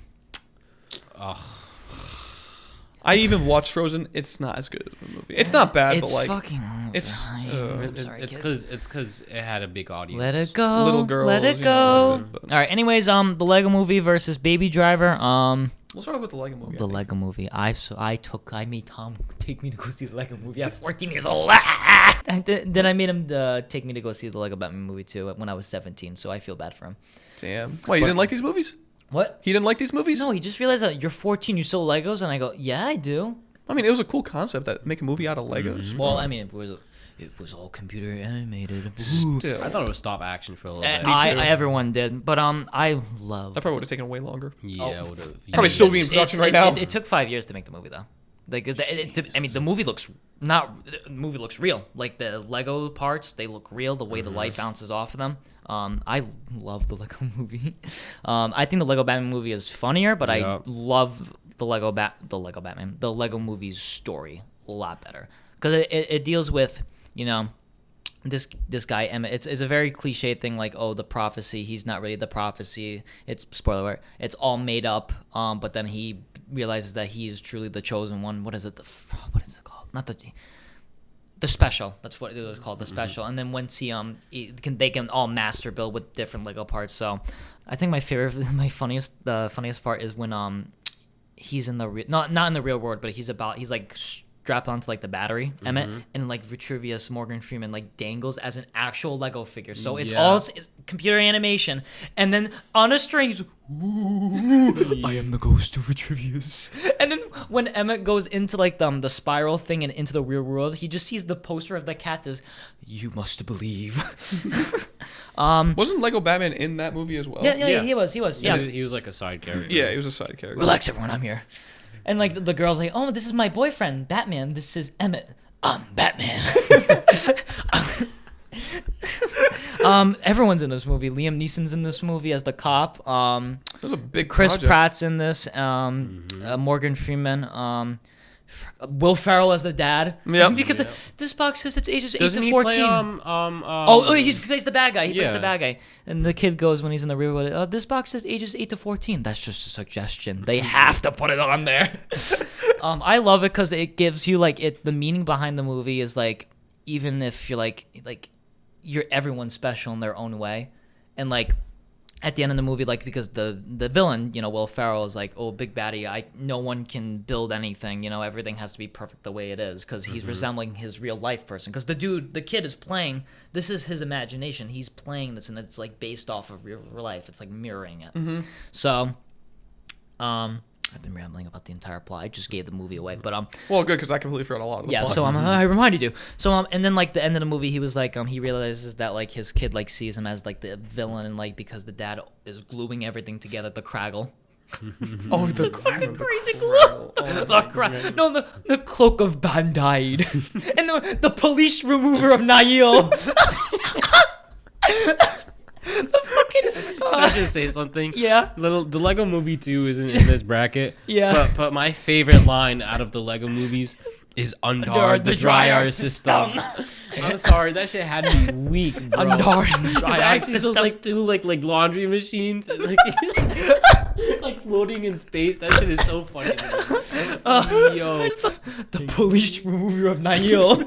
I even watched Frozen. It's not as good as the movie. It's not bad, It's but like fucking. it's I'm sorry, It's kids. because it had a big audience. Let it go. little girls. Let it you go. know, that's it, but- All right. Anyways, the Lego Movie versus Baby Driver. We'll start off with the Lego Movie. I The think. Lego Movie. I made Tom take me to go see the Lego Movie at 14 years old. And then I made him take me to go see the Lego Batman movie too when I was 17. So I feel bad for him. Damn. Wait, you didn't like these movies? What? He didn't like these movies? No, he just realized that you're 14. You sell Legos, and I go, yeah, I do. I mean, it was a cool concept that make a movie out of Legos. Well, I mean, it was all computer animated. Still, I thought it was stop action for a little bit. Everyone did, but I love. that probably would have taken way longer. Yeah, it would have. Probably still be in production right now. It took 5 years to make the movie though. Like, I mean, the movie looks real. Like the Lego parts, they look real. The way the light bounces off of them. I love the Lego movie. I think the Lego Batman movie is funnier, but I love the Lego movie's story a lot better because it deals with this guy Emmett. It's a very cliche thing like, oh, the prophecy. He's not really the prophecy. It's spoiler alert. It's all made up. But then he realizes that he is truly the chosen one. What is it? What is it called? Not the special. That's what it was called. The special. And then once they can all master build with different Lego parts. So I think the funniest part is when he's in the not in the real world, but he's like strapped onto like the battery, Emmett, and like Vitruvius Morgan Freeman like dangles as an actual Lego figure. So it's all it's computer animation, and then on a string, he's, I am the ghost of Vitruvius. And then when Emmett goes into like the spiral thing and into the real world, he just sees the poster of the cat as, you must believe. Wasn't Lego Batman in that movie as well? Yeah, he was. Yeah, Yeah. he was like a side character. Yeah, he was a side character. Relax, everyone. I'm here. And like the girl's like, oh, this is my boyfriend, Batman. This is Emmett. I'm Batman. Everyone's in this movie. Liam Neeson's in this movie as the cop. It was a big Chris project. Pratt's in this. Morgan Freeman. Will Ferrell as the dad. Yeah. Because this box says it's ages 8 Doesn't to he 14. play He plays the bad guy. He plays the Yeah. bad guy. And the kid goes when he's in the real world, this box says ages 8 to 14. That's just a suggestion. They have to put it on there. I love it because it gives you the meaning behind the movie is like, even if you're like you're everyone's special in their own way. And like at the end of the movie, like, because the villain, Will Ferrell is like, oh, big baddie, no one can build anything, everything has to be perfect the way it is, because he's resembling his real life person, because the kid is playing, this is his imagination, he's playing this, and it's like based off of real life, it's like mirroring it. So I've been rambling about the entire plot. I just gave the movie away, but Well, good, because I completely forgot a lot of the plot. so I reminded you. So and then like the end of the movie, he was like he realizes that like his kid like sees him as like the villain, and like because the dad is gluing everything together, the Craggle. Oh, the Fucking the crazy Craggle. glue. No, the cloak of Bandide, and the police remover of Nail. The fucking. Can I just say something? Yeah. The Lego Movie 2 isn't in this bracket. Yeah. But my favorite line out of the Lego movies is Undar the dryer system. I'm sorry, that shit had me weak, bro. Undar the It dryer actually system. just like two like laundry machines, and, like floating in space. That shit is so funny. Yo, The police remover of Nail.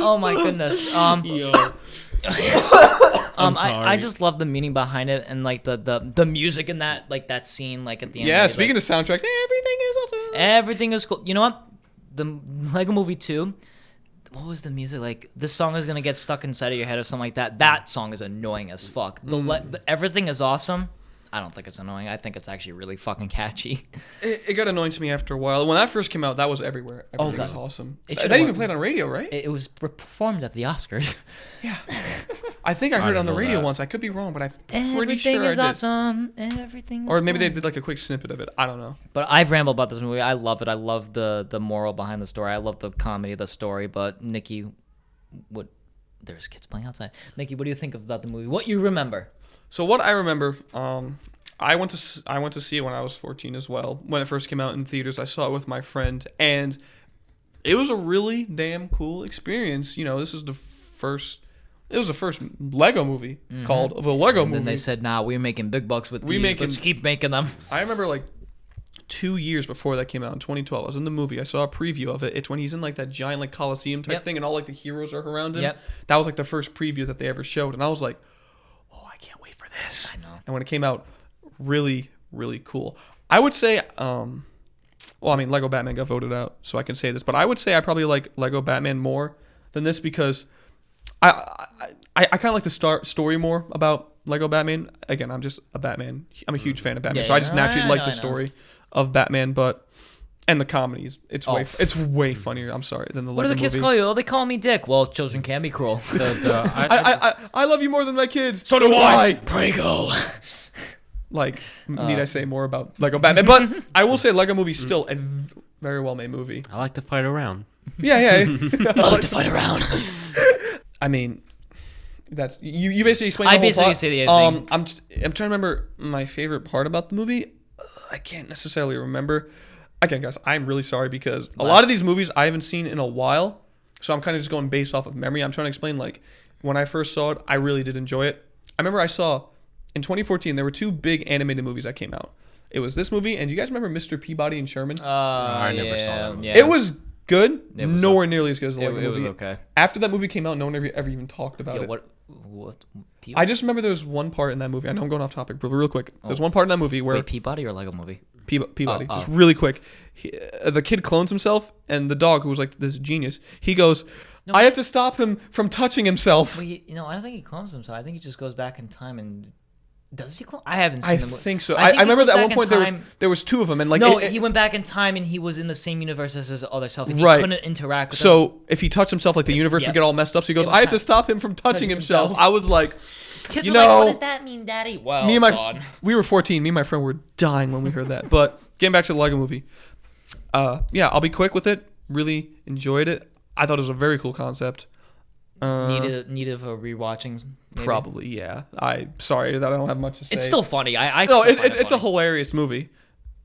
Oh my goodness. yo. I'm sorry. I just love the meaning behind it, and like the music in that scene, like at the end. Yeah, of it, speaking like, of soundtracks, everything is awesome. everything is cool. You know what? The Lego Movie 2. What was the music like? This song is gonna get stuck inside of your head or something like that. That song is annoying as fuck. Everything is awesome. I don't think it's annoying. I think it's actually really fucking catchy. It got annoying to me after a while. When that first came out, that was everywhere. Everything God. was awesome. It They should've even went- played on radio, right? It was performed at the Oscars. Yeah. I think I heard it on didn't the know radio that. once. I could be wrong, but I'm pretty Everything sure I is did. awesome. Everything. Is Or maybe they fun. did like a quick snippet of it. I don't know. But I've rambled about this movie. I love it. I love the moral behind the story. I love the comedy of the story. But Nicky, there's kids playing outside. Nicky, what do you think about the movie? What you remember? So what I remember, I went to see it when I was 14 as well. When it first came out in theaters, I saw it with my friend, and it was a really damn cool experience. You know, this is the first. It was the first Lego movie called the Lego Movie. And then they said, "Nah, we're making big bucks with these. Let's keep making them." I remember like 2 years before that came out in 2012. I was in the movie. I saw a preview of it. It's when he's in like that giant like Coliseum type thing, and all like the heroes are around him. Yep. That was like the first preview that they ever showed, and I was like, "Oh, I can't wait for this." I know. And when it came out, really, really cool. I would say, well, I mean, Lego Batman got voted out, so I can say this, but I would say I probably like Lego Batman more than this because I kind of like the story more about Lego Batman. Again, I'm just a Batman. I'm a huge fan of Batman, so I just naturally like the story of Batman, and the comedies. It's way funnier. I'm sorry than the What Lego do the kids movie. call you? Oh, they call me Dick. Well, children can be cruel. I love you more than my kids. So do I. Prego. Like, need I say more about Lego Batman? But I will say Lego Movie's still a very well made movie. I like to fight around. Yeah. I like to fight around. I mean, that's you basically explained the I whole basically plot. say the ending. I'm trying to remember my favorite part about the movie. I can't necessarily remember. Again, guys, I'm really sorry because a lot of these movies I haven't seen in a while, so I'm kind of just going based off of memory. I'm trying to explain, like, when I first saw it, I really did enjoy it. I remember I saw, in 2014, there were 2 big animated movies that came out. It was this movie, and do you guys remember Mr. Peabody and Sherman? I never saw that movie. Yeah. It was good, It was nowhere nearly as good as the It Lego movie. was okay. After that movie came out, no one ever even talked about it. What? I just remember there was one part in that movie. I know I'm going off topic, but real quick. There's one part in that movie where Wait, Peabody or Lego Movie? Peabody, Oh. just really quick. The kid clones himself, and the dog, who was like this genius, he goes, No. I have to stop him from touching himself. Well, I don't think he clones himself. I think he just goes back in time and does he clone? I haven't seen I the movie. think so. I I think he remember goes that at back one in point there was 2 of them, and like no, he went back in time and he was in the same universe as his other self, and he Right. couldn't interact with them. so if he touched himself, like the universe Yep. would get all messed up. So he goes, Yep. I have to stop him from touching himself. himself. I was like, Kids you were like, know, what does that mean, Daddy? Well, me and my son. we were 14. Me and my friend were dying when we heard that. But getting back to the Lego movie, yeah, I'll be quick with it. Really enjoyed it. I thought it was a very cool concept. Needed for rewatching. Maybe? Probably, yeah. Sorry that I don't have much to say. It's still funny. I no, still find it's a funny. hilarious movie,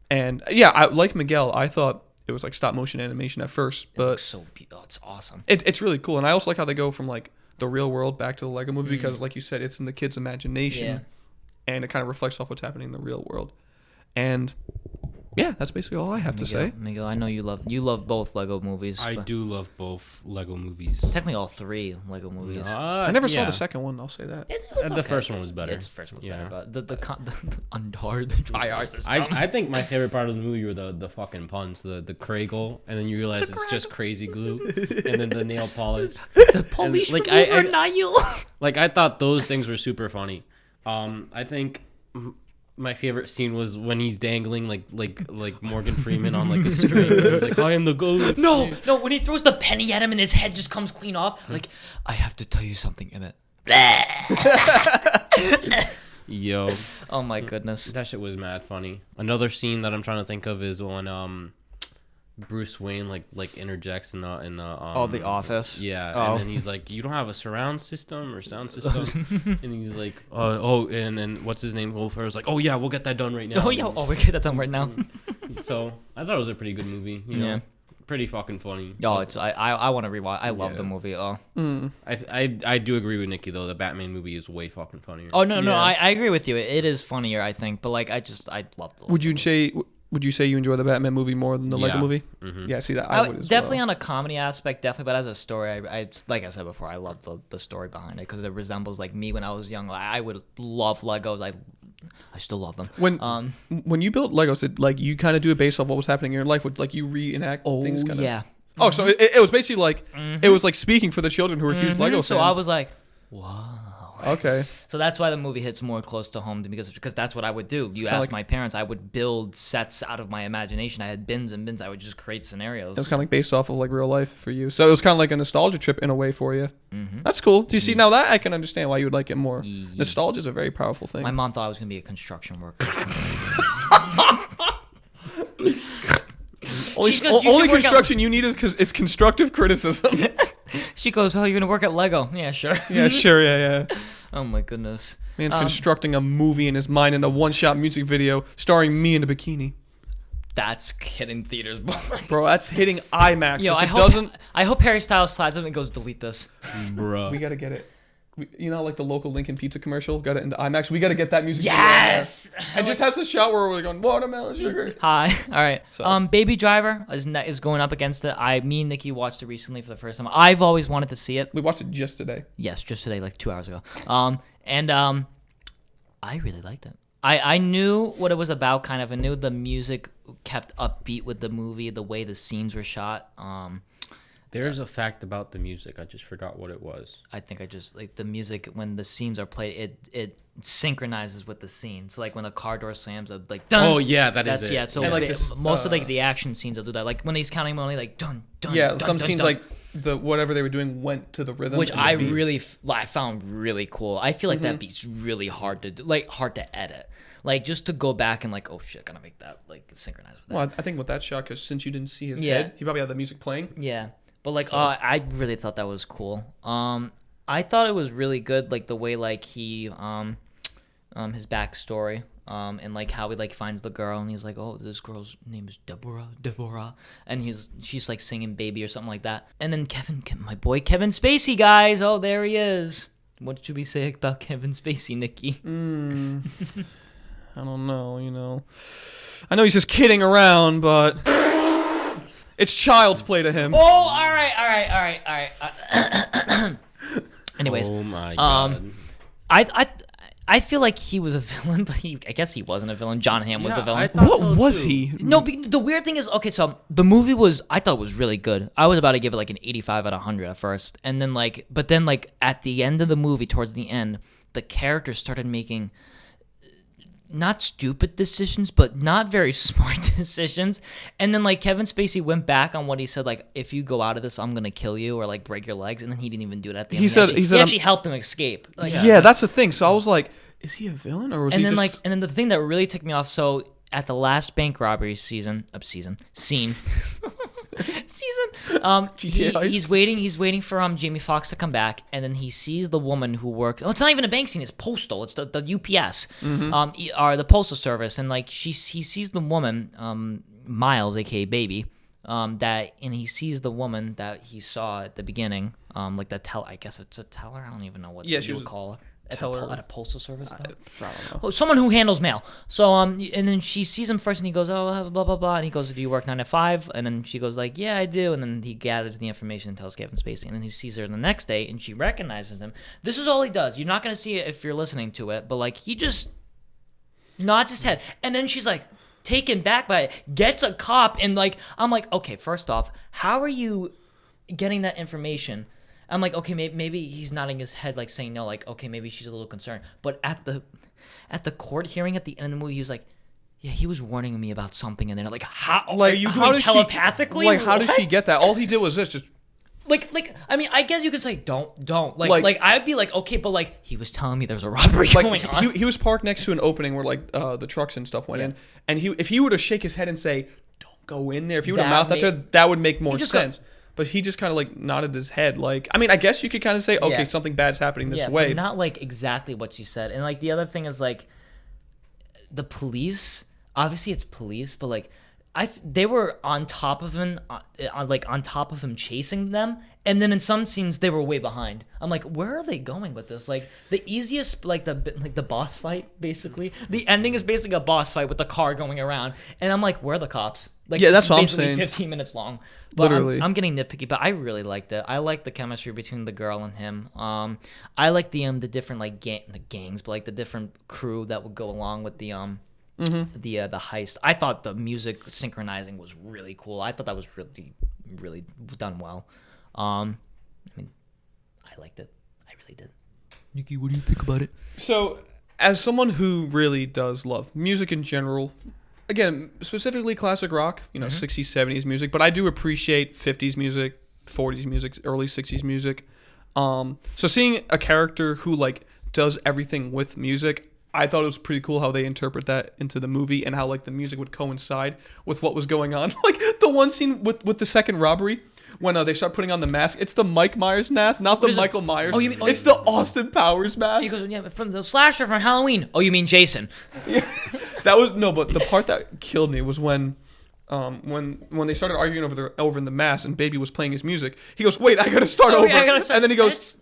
and yeah, like Miguel, I thought it was like stop motion animation at first, It but looks so it's awesome. it's really cool, and I also like how they go from like the real world back to the Lego movie because, like you said, it's in the kids' imagination, Yeah. and it kind of reflects off what's happening in the real world, and yeah, that's basically all I have to say. Miguel, I know you love both Lego movies. I but do love both Lego movies. Technically, all 3 Lego movies. I never saw yeah. the second one. I'll say that. It was The okay. first one was better. It's the first one was Yeah. better, but the unhard, the try-hard system. I think my favorite part of the movie were the fucking puns, the Kregel, and then you realize it's just crazy glue, and then the nail polish. the polish like, remover, not you. Like, I thought those things were super funny. I think my favorite scene was when he's dangling like Morgan Freeman on like a string. He's like, I am the ghost. No, when he throws the penny at him and his head just comes clean off. Like, I have to tell you something, Emmett. Yo, Oh my goodness. that shit was mad funny. Another scene that I'm trying to think of is when Bruce Wayne like interjects in the The Office. Yeah, Oh. and then he's like, "You don't have a surround system or sound system," and he's like, and then what's his name? Will Ferrell's like, "Oh yeah, we'll get that done right now." Oh yeah. Oh, we're getting that done right now. So I thought it was a pretty good movie. You know, Yeah. pretty fucking funny. Oh, I want to rewatch. I love Yeah. the movie. Oh. I do agree with Nicky though. The Batman movie is way fucking funnier. Oh no, Yeah. I agree with you. It is funnier, I think, but like I love the. Would you say you enjoy the Batman movie more than the Lego Yeah. movie? Mhm. Yeah, see that I would as definitely well. on a comedy aspect, definitely, but as a story, I like I said before, I love the story behind it because it resembles like me when I was young. Like, I would love Legos. I still love them. When you built Legos, did like you kind of do it based off what was happening in your life? Would like you reenact things? Kind yeah. Oh, so it was basically like it was like speaking for the children who were huge Lego fans. So I was like, wow. okay. So that's why the movie hits more close to home to me because that's what I would do. You ask like- my parents, I would build sets out of my imagination. I had bins and bins. I would just create scenarios. It was kind of like based off of like real life for you. So it was kind of like a nostalgia trip in a way for you. That's cool. Do you see now that I can understand why you would like it more? Nostalgia is a very powerful thing. My mom thought I was gonna be a construction worker. only She goes, "You should only work out-" construction you need is constructive criticism. She goes, "Oh, you're gonna work at Lego?" Yeah, sure. yeah, sure, yeah. Oh my goodness. Man's constructing a movie in his mind in a one-shot music video starring me in a bikini. That's hitting theaters, Bro, that's hitting IMAX. Yo, If I hope Harry Styles slides up and goes, delete this. Bro. we got to get it. You know, like the local Lincoln Pizza commercial, got it into IMAX. We got to get that music. Yes. Video in there. And just has a shot where we're going watermelon sugar. Hi. All right. So. Baby Driver is going up against it. Me and Nicky watched it recently for the first time. I've always wanted to see it. We watched it just today. Yes, just today, like 2 hours ago. I really liked it. I knew what it was about, kind of. I knew the music kept upbeat with the movie, the way the scenes were shot. There's a fact about the music. I just forgot what it was. I think I just like the music when the scenes are played. It synchronizes with the scene. So like when the car door slams, like dun. Oh yeah, that's it. Yeah. So and like this, most of like the action scenes will do that. Like when he's counting money, like dun dun. Yeah, dun, some dun, scenes dun. like the whatever they were doing went to the rhythm, which and the I beat. really I found really cool. I feel like that beat's really hard to do, like hard to edit. Like just to go back and like, oh shit, gotta make that like synchronize with that. Well, I think with that shot, because since you didn't see his Yeah. head, he probably had the music playing. Yeah, but like, I really thought that was cool. I thought it was really good, like the way like he, his backstory, and like how he like finds the girl, and he's like, oh, this girl's name is Deborah, and she's like singing "Baby" or something like that. And then my boy Kevin Spacey, guys, oh there he is. What should we say about Kevin Spacey, Nicky? I don't know, you know. I know he's just kidding around, but it's child's play to him. Oh, all right. Anyways, Oh my god. I feel like he was a villain, but I guess he wasn't a villain. John Hamm was the villain. I thought What so, was too. he? No, the weird thing is, okay, so the movie I thought it was really good. I was about to give it like an 85 out of 100 at first. And then but then at the end of the movie, towards the end, the characters started making not stupid decisions, but not very smart decisions. And then like Kevin Spacey went back on what he said, like, if you go out of this, I'm going to kill you or like break your legs. And then he didn't even do it at the end. He actually helped him escape. Like, Yeah, that's the thing. So I was like, is he a villain or was and he then just... and then the thing that really ticked me off, so at the last bank robbery scene GTA he's waiting for Jamie Foxx to come back, and then he sees the woman who works, it's not even a bank scene, it's postal, it's the UPS or the postal service, and like he sees the woman, Miles, aka Baby, and he sees the woman that he saw at the beginning, like the I guess it's a teller, I don't even know what you would call her. Teller. At a postal service, I don't know. Oh, someone who handles mail. So and then she sees him first, and he goes, oh, blah blah blah, and he goes, do you work 9 to 5? And then she goes like, yeah, I do. And then he gathers the information and tells Kevin Spacey, and then he sees her the next day, and she recognizes him. This is all he does. You're not gonna see it if you're listening to it, but like he just nods his head, and then she's like taken back by it, gets a cop, and like I'm like, okay, first off, how are you getting that information? I'm like, okay, maybe he's nodding his head, like saying no, like, okay, maybe she's a little concerned. But at the court hearing at the end of the movie, he was like, yeah, he was warning me about something, and then like, how are you doing telepathically? How did she get that? All he did was this, just like. I mean, I guess you could say don't like I'd be like, okay, but like he was telling me there was a robbery going on. He was parked next to an opening where like the trucks and stuff went in, and if he were to shake his head and say, don't go in there, if he would have mouthed that to her, that would make more sense. But he just kind of like nodded his head. Like, I mean, I guess you could kind of say, okay, something bad's happening this way. But not like exactly what you said. And like the other thing is like the police. Obviously, it's police, but like they were on top of him, on top of him chasing them. And then in some scenes they were way behind. I'm like, where are they going with this? Like the easiest, like the boss fight, basically. The ending is basically a boss fight with the car going around. And I'm like, where are the cops? Like, yeah, that's what I'm basically saying. 15 minutes long. But Literally. I'm getting nitpicky, but I really liked it. I liked the chemistry between the girl and him. I like the different like the gangs, but like the different crew that would go along with the heist. I thought the music synchronizing was really cool. I thought that was really, really done well. I mean, I liked it. I really did. Nicky, what do you think about it? So, as someone who really does love music in general, again, specifically classic rock, 60s, 70s music, but I do appreciate 50s music, 40s music, early 60s music. So seeing a character who like does everything with music, I thought it was pretty cool how they interpret that into the movie and how like the music would coincide with what was going on. Like the one scene with the second robbery, when they start putting on the mask. It's the Mike Myers mask, not the is it? Michael Myers. Oh, you mean- it's the Austin Powers mask. He goes, yeah, from the slasher from Halloween. Oh, you mean Jason? That was no, but the part that killed me was when they started arguing over in the mask and Baby was playing his music. He goes, "Wait, I gotta start over," yeah, I gotta start- and then he goes,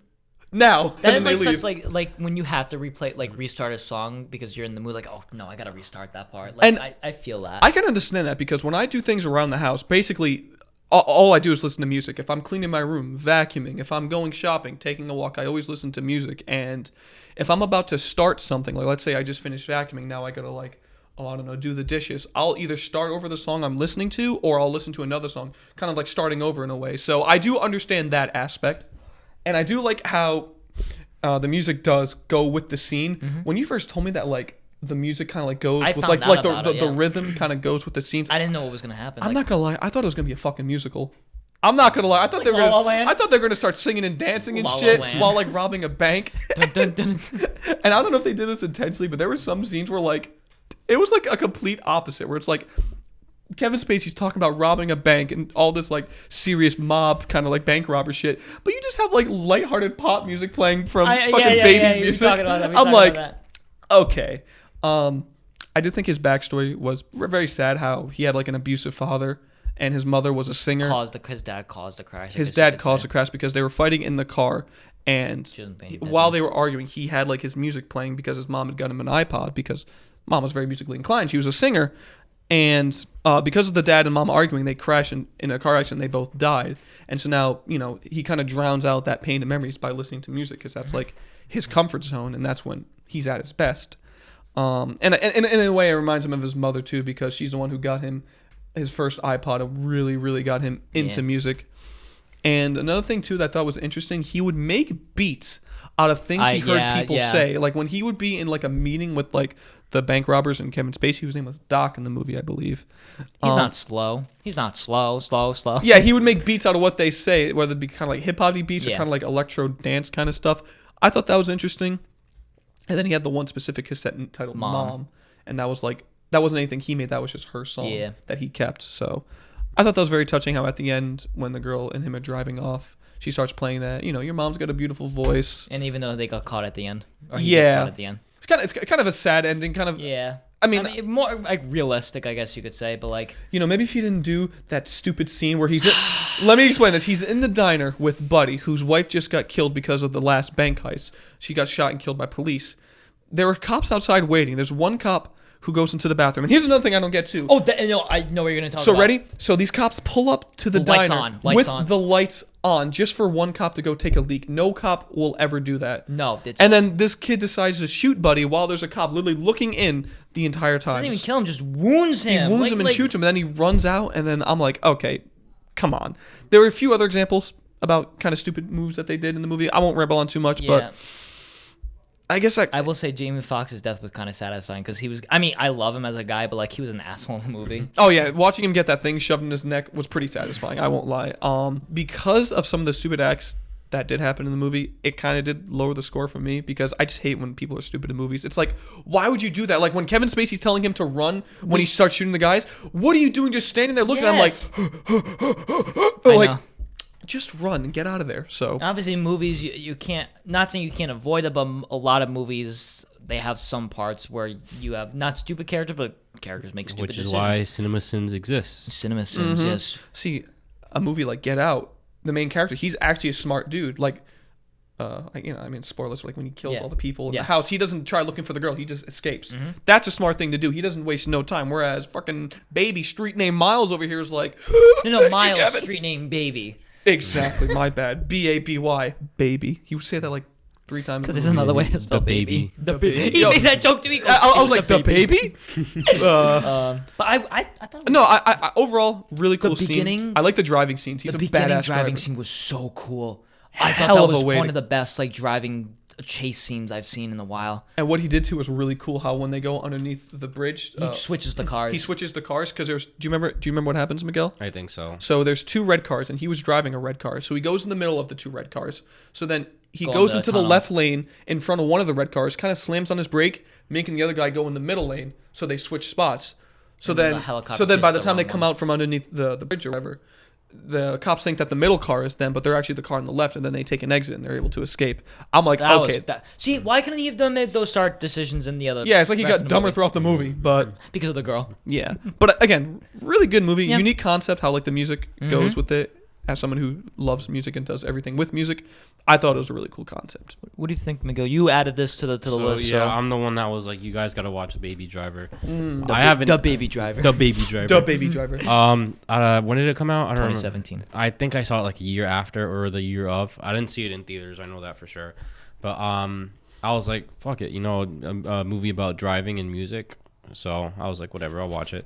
"Now." That and is then like they leave. such like when you have to restart a song because you're in the mood. Like, oh no, I gotta restart that part. Like, And I feel that. I can understand that because when I do things around the house, basically all I do is listen to music. If I'm cleaning my room, vacuuming, if I'm going shopping, taking a walk, I always listen to music. And if I'm about to start something, like let's say I just finished vacuuming, now I gotta I don't know, do the dishes. I'll either start over the song I'm listening to or I'll listen to another song, kind of like starting over in a way. So I do understand that aspect. And I do like how the music does go with the scene. Mm-hmm. When you first told me that the music kind of goes I with found out about the it, yeah. rhythm kind of goes with the scenes. I didn't know what was gonna happen. I'm Like, not gonna lie. I thought it was gonna be a fucking musical. I'm not gonna lie. I thought they were La La gonna. Land? I thought they were gonna start singing and dancing and La La shit Land. while robbing a bank. dun, dun, dun. And I don't know if they did this intentionally, but there were some scenes where it was like a complete opposite, where it's like Kevin Spacey's talking about robbing a bank and all this serious mob kind of bank robber shit, but you just have lighthearted pop music playing from Baby's music. We talking about that. I'm like, okay. I did think his backstory was very sad. How he had an abusive father and his mother was a singer. His dad caused the crash. His dad caused the crash because they were fighting in the car, and while they were arguing, he had his music playing because his mom had got him an iPod because mom was very musically inclined. She was a singer, and because of the dad and mom arguing, they crashed in a car accident. They both died, and so now he kind of drowns out that pain and memories by listening to music because that's his comfort zone, and that's when he's at his best. And in a way, it reminds him of his mother too because she's the one who got him his first iPod and really, really got him into music. And another thing too that I thought was interesting, he would make beats out of things he heard people say. Like when he would be in a meeting with the bank robbers and Kevin Spacey, whose name was Doc in the movie, I believe. He's not slow. He's not slow. Yeah, he would make beats out of what they say, whether it be kind of hip hop beats or kind of electro dance kind of stuff. I thought that was interesting. And then he had the one specific cassette entitled Mom. And that was that wasn't anything he made. That was just her song that he kept. So I thought that was very touching how at the end, when the girl and him are driving off, she starts playing that, your mom's got a beautiful voice. And even though they got caught at the end. Or he gets caught at the end. It's kind of a sad ending, kind of. Yeah. I mean more realistic, I guess you could say, but maybe if he didn't do that stupid scene where let me explain this. He's in the diner with Buddy, whose wife just got killed because of the last bank heist. She got shot and killed by police. There were cops outside waiting. There's one cop who goes into the bathroom. And here's another thing I don't get too. Oh, I know what you're going to talk about. So ready? So these cops pull up to the diner with on. the lights on just for one cop to go take a leak. No cop will ever do that. No. And then this kid decides to shoot Buddy while there's a cop literally looking in the entire time. Doesn't even kill him, just wounds him. He wounds him and shoots him, and then he runs out, and then I'm like, okay, come on. There were a few other examples about kind of stupid moves that they did in the movie. I won't ramble on too much, but I guess I will say Jamie Foxx's death was kind of satisfying because he was. I mean, I love him as a guy, but he was an asshole in the movie. Oh yeah, watching him get that thing shoved in his neck was pretty satisfying. I won't lie. Because of some of the stupid acts that did happen in the movie, it kind of did lower the score for me because I just hate when people are stupid in movies. It's why would you do that? When Kevin Spacey's telling him to run when he starts shooting the guys, what are you doing? Just standing there looking. Yes. I'm like. Just run and get out of there. So obviously, movies you can't. Not saying you can't avoid it, but a lot of movies they have some parts where you have not stupid characters, but characters make stupid decisions. Which is why Cinema Sins exists. Cinema Sins, yes. See, a movie like Get Out, the main character, he's actually a smart dude. Spoilers. When he kills all the people in the house, he doesn't try looking for the girl. He just escapes. Mm-hmm. That's a smart thing to do. He doesn't waste no time. Whereas fucking Baby Street Name Miles over here is no, Miles Street Name Baby. Exactly, my bad. B-A-B-Y, baby. He would say that 3 times. Because there's another way to spell baby. The baby. He made that joke to me. I was like, the baby? But I thought. No, I overall really cool the beginning, scene. I like the driving scenes. He's a badass driving driver. scene was so cool. I thought that was one of the best driving chase scenes I've seen in a while. And what he did too was really cool. How when they go underneath the bridge, he switches the cars. He switches the cars because there's. Do you remember what happens, Miguel? I think so. So there's 2 red cars, and he was driving a red car. So he goes in the middle of the 2 red cars. So then he goes into the left lane in front of one of the red cars, kind of slams on his brake, making the other guy go in the middle lane. So they switch spots. So then by the time they come out from underneath the bridge or whatever, the cops think that the middle car is them, but they're actually the car on the left, and then they take an exit and they're able to escape. I'm like, That okay. See, why couldn't he have done those start decisions in the other? Yeah, it's like he rest got of the dumber movie? throughout the movie, but Because of the girl. yeah. But again, really good movie. Yeah. Unique concept, how like the music goes with it. As someone who loves music and does everything with music, I thought it was a really cool concept. What do you think, Miguel? You added this to the list. Yeah, so. I'm the one that was like, you guys gotta watch Baby Driver. The I haven't. the Baby Driver. The Baby Driver. Dub Baby Driver. When did it come out? I don't 2017. remember. I think I saw it like a year after or the year of. I didn't see it in theaters. I know that for sure. But I was like, fuck it, a movie about driving and music. So I was like, whatever, I'll watch it.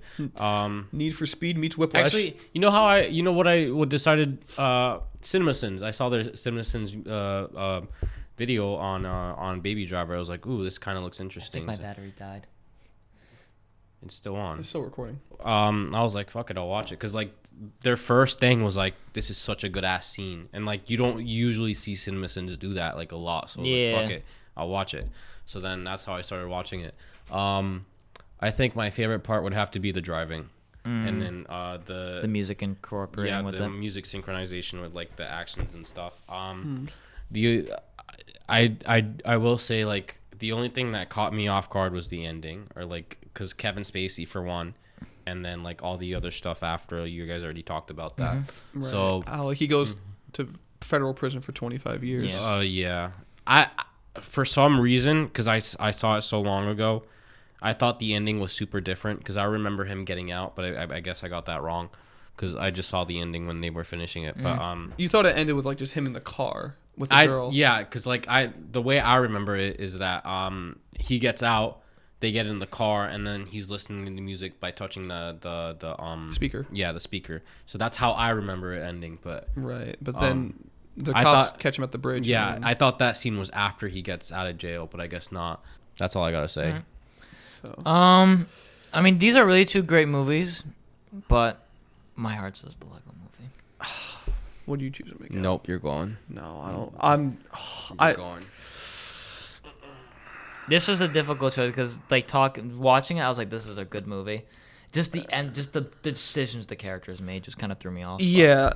Need for Speed meets Whiplash. Actually, what I decided? CinemaSins. I saw their CinemaSins video on Baby Driver. I was like, ooh, this kind of looks I interesting. think my battery died. It's still on. It's still recording. I was like, fuck it, I'll watch it, because like their first thing was like, this is such a good ass scene, and like you don't usually see CinemaSins do that like a lot. So I was like, fuck it, I'll watch it. So then that's how I started watching it. I think my favorite part would have to be the driving, and then the music incorporating with the it. music synchronization with like the actions and stuff. I will say, like, the only thing that caught me off guard was the ending, or like, because Kevin Spacey for one, and then like all the other stuff after. You guys already talked about that. Right. So he goes to federal prison for 25 years. yeah. I for some reason, because I saw it so long ago, I thought the ending was super different, because I remember him getting out, but I guess I got that wrong, because I just saw the ending when they were finishing it. But You thought it ended with like just him in the car with the girl. Yeah, because like the way I remember it is that he gets out, they get in the car, and then he's listening to the music by touching the Speaker. Yeah, the speaker. So that's how I remember it ending. But Right, but then the I cops thought- catch him at the bridge. yeah, and I thought that scene was after he gets out of jail, but I guess not. That's all I gotta say. Right. so. I mean, these are really two great movies, but my heart says the Lego Movie. What do you choose, Miguel? Nope, you're going. No, I don't. You're going. This was a difficult choice because, like, watching it, I was like, "This is a good movie." Just the end, just the decisions the characters made, just kind of threw me off. Yeah,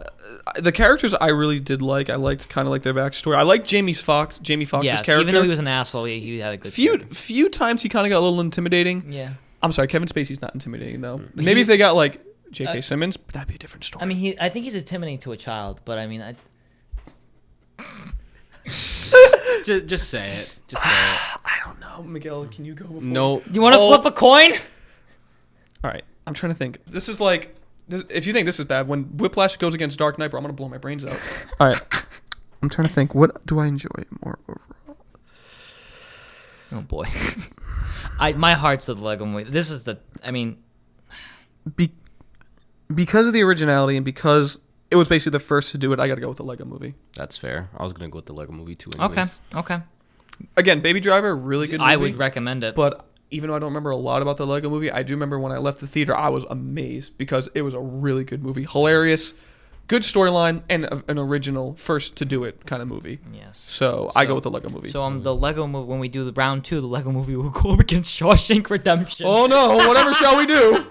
the characters I really did like. I liked kind of like their backstory. I liked Jamie Foxx's character. Even though he was an asshole, he had a good. Few times he kind of got a little intimidating. Yeah. I'm sorry, Kevin Spacey's not intimidating though. Maybe if they got like J.K. Simmons, that'd be a different story. I mean, I think he's intimidating to a child, but I mean, Just say it. Just say it. I don't know, Miguel. Can you go? Before? No. you want to flip a coin? All right, I'm trying to think. This is like, if you think this is bad, when Whiplash goes against Dark Knight, bro, I'm gonna blow my brains out. All right, I'm trying to think. What do I enjoy more overall? Oh boy, my heart's to the Lego Movie. This is Because of the originality and because it was basically the first to do it, I got to go with the Lego Movie. That's fair. I was gonna go with the Lego Movie too. Anyways. Okay. Again, Baby Driver, really good movie. I would recommend it. But even though I don't remember a lot about the Lego Movie, I do remember when I left the theater, I was amazed because it was a really good movie. Hilarious, good storyline, and an original first to do it kind of movie. Yes. So I go with the Lego Movie. So the Lego Movie, when we do the round 2, the Lego Movie will go up against Shawshank Redemption. Oh no, whatever shall we do?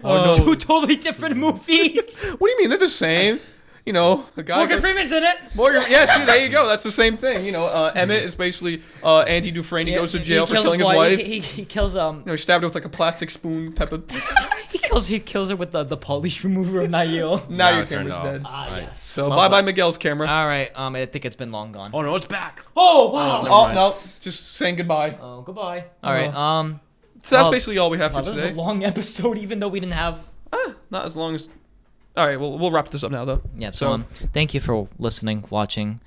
Oh, no. Two totally different movies. What do you mean? They're the same. You know, the guy. Morgan Freeman's in it. Yeah, see, there you go. That's the same thing. You know, Emmett is basically Andy Dufresne. He goes to jail for kills killing his wife. He kills He stabbed her with like a plastic spoon type of. he kills her with the polish remover of Nail. Now your it turned camera's off. dead. Right. Yes. So bye Miguel's camera. All right. I think it's been long gone. Oh no, it's back. Oh wow. Oh no, just saying goodbye. Oh goodbye. All right. So that's well, basically all we have for This was today. a long episode, even though we didn't have. Not as long as. All right, we'll wrap this up now though. Yeah. So thank you for listening, watching,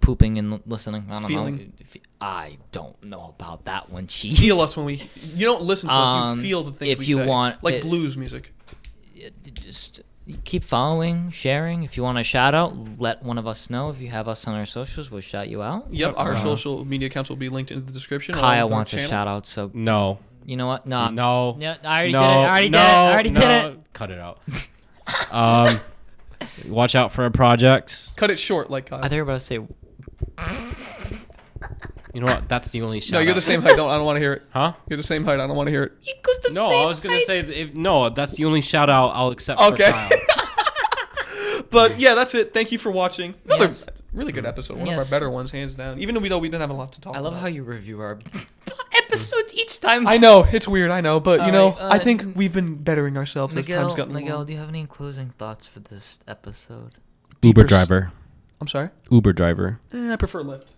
pooping, and listening. I don't Feeling. know. I don't know about that one, Chief. Feel us when we. You don't listen to us. You feel the things if we you say. want like it- blues music. Just keep following, sharing. If you want a shout out, let one of us know. If you have us on our socials, we'll shout you out. Yep, our social media accounts will be linked in the description. along Kyle with our wants a channel. shout out, so No. you know what? No. No. Yeah, I already no, did it. I already no, did it. I already no. did it. Cut it out. Watch out for our projects. Cut it short, like Kyle. I thought you were about to say. You know what? That's the only shout No, you're out. the same height. I don't want to hear it. Huh? You're the same height. I don't want to hear it. He goes the No, same I was gonna height. say that's the only shout out I'll accept Okay. for Kyle. But yeah, that's it. Thank you for watching. Another Yes. really good episode. One of Yes. our better ones, hands down. Even though we didn't have a lot to talk I about. love how you review our episodes each time. I know it's weird. I know, but you know, Alright, I think we've been bettering ourselves as time's gotten Miguel, along. do you have any closing thoughts for this episode? Uber Beepers. driver. I'm sorry. Uber driver. I prefer Lyft.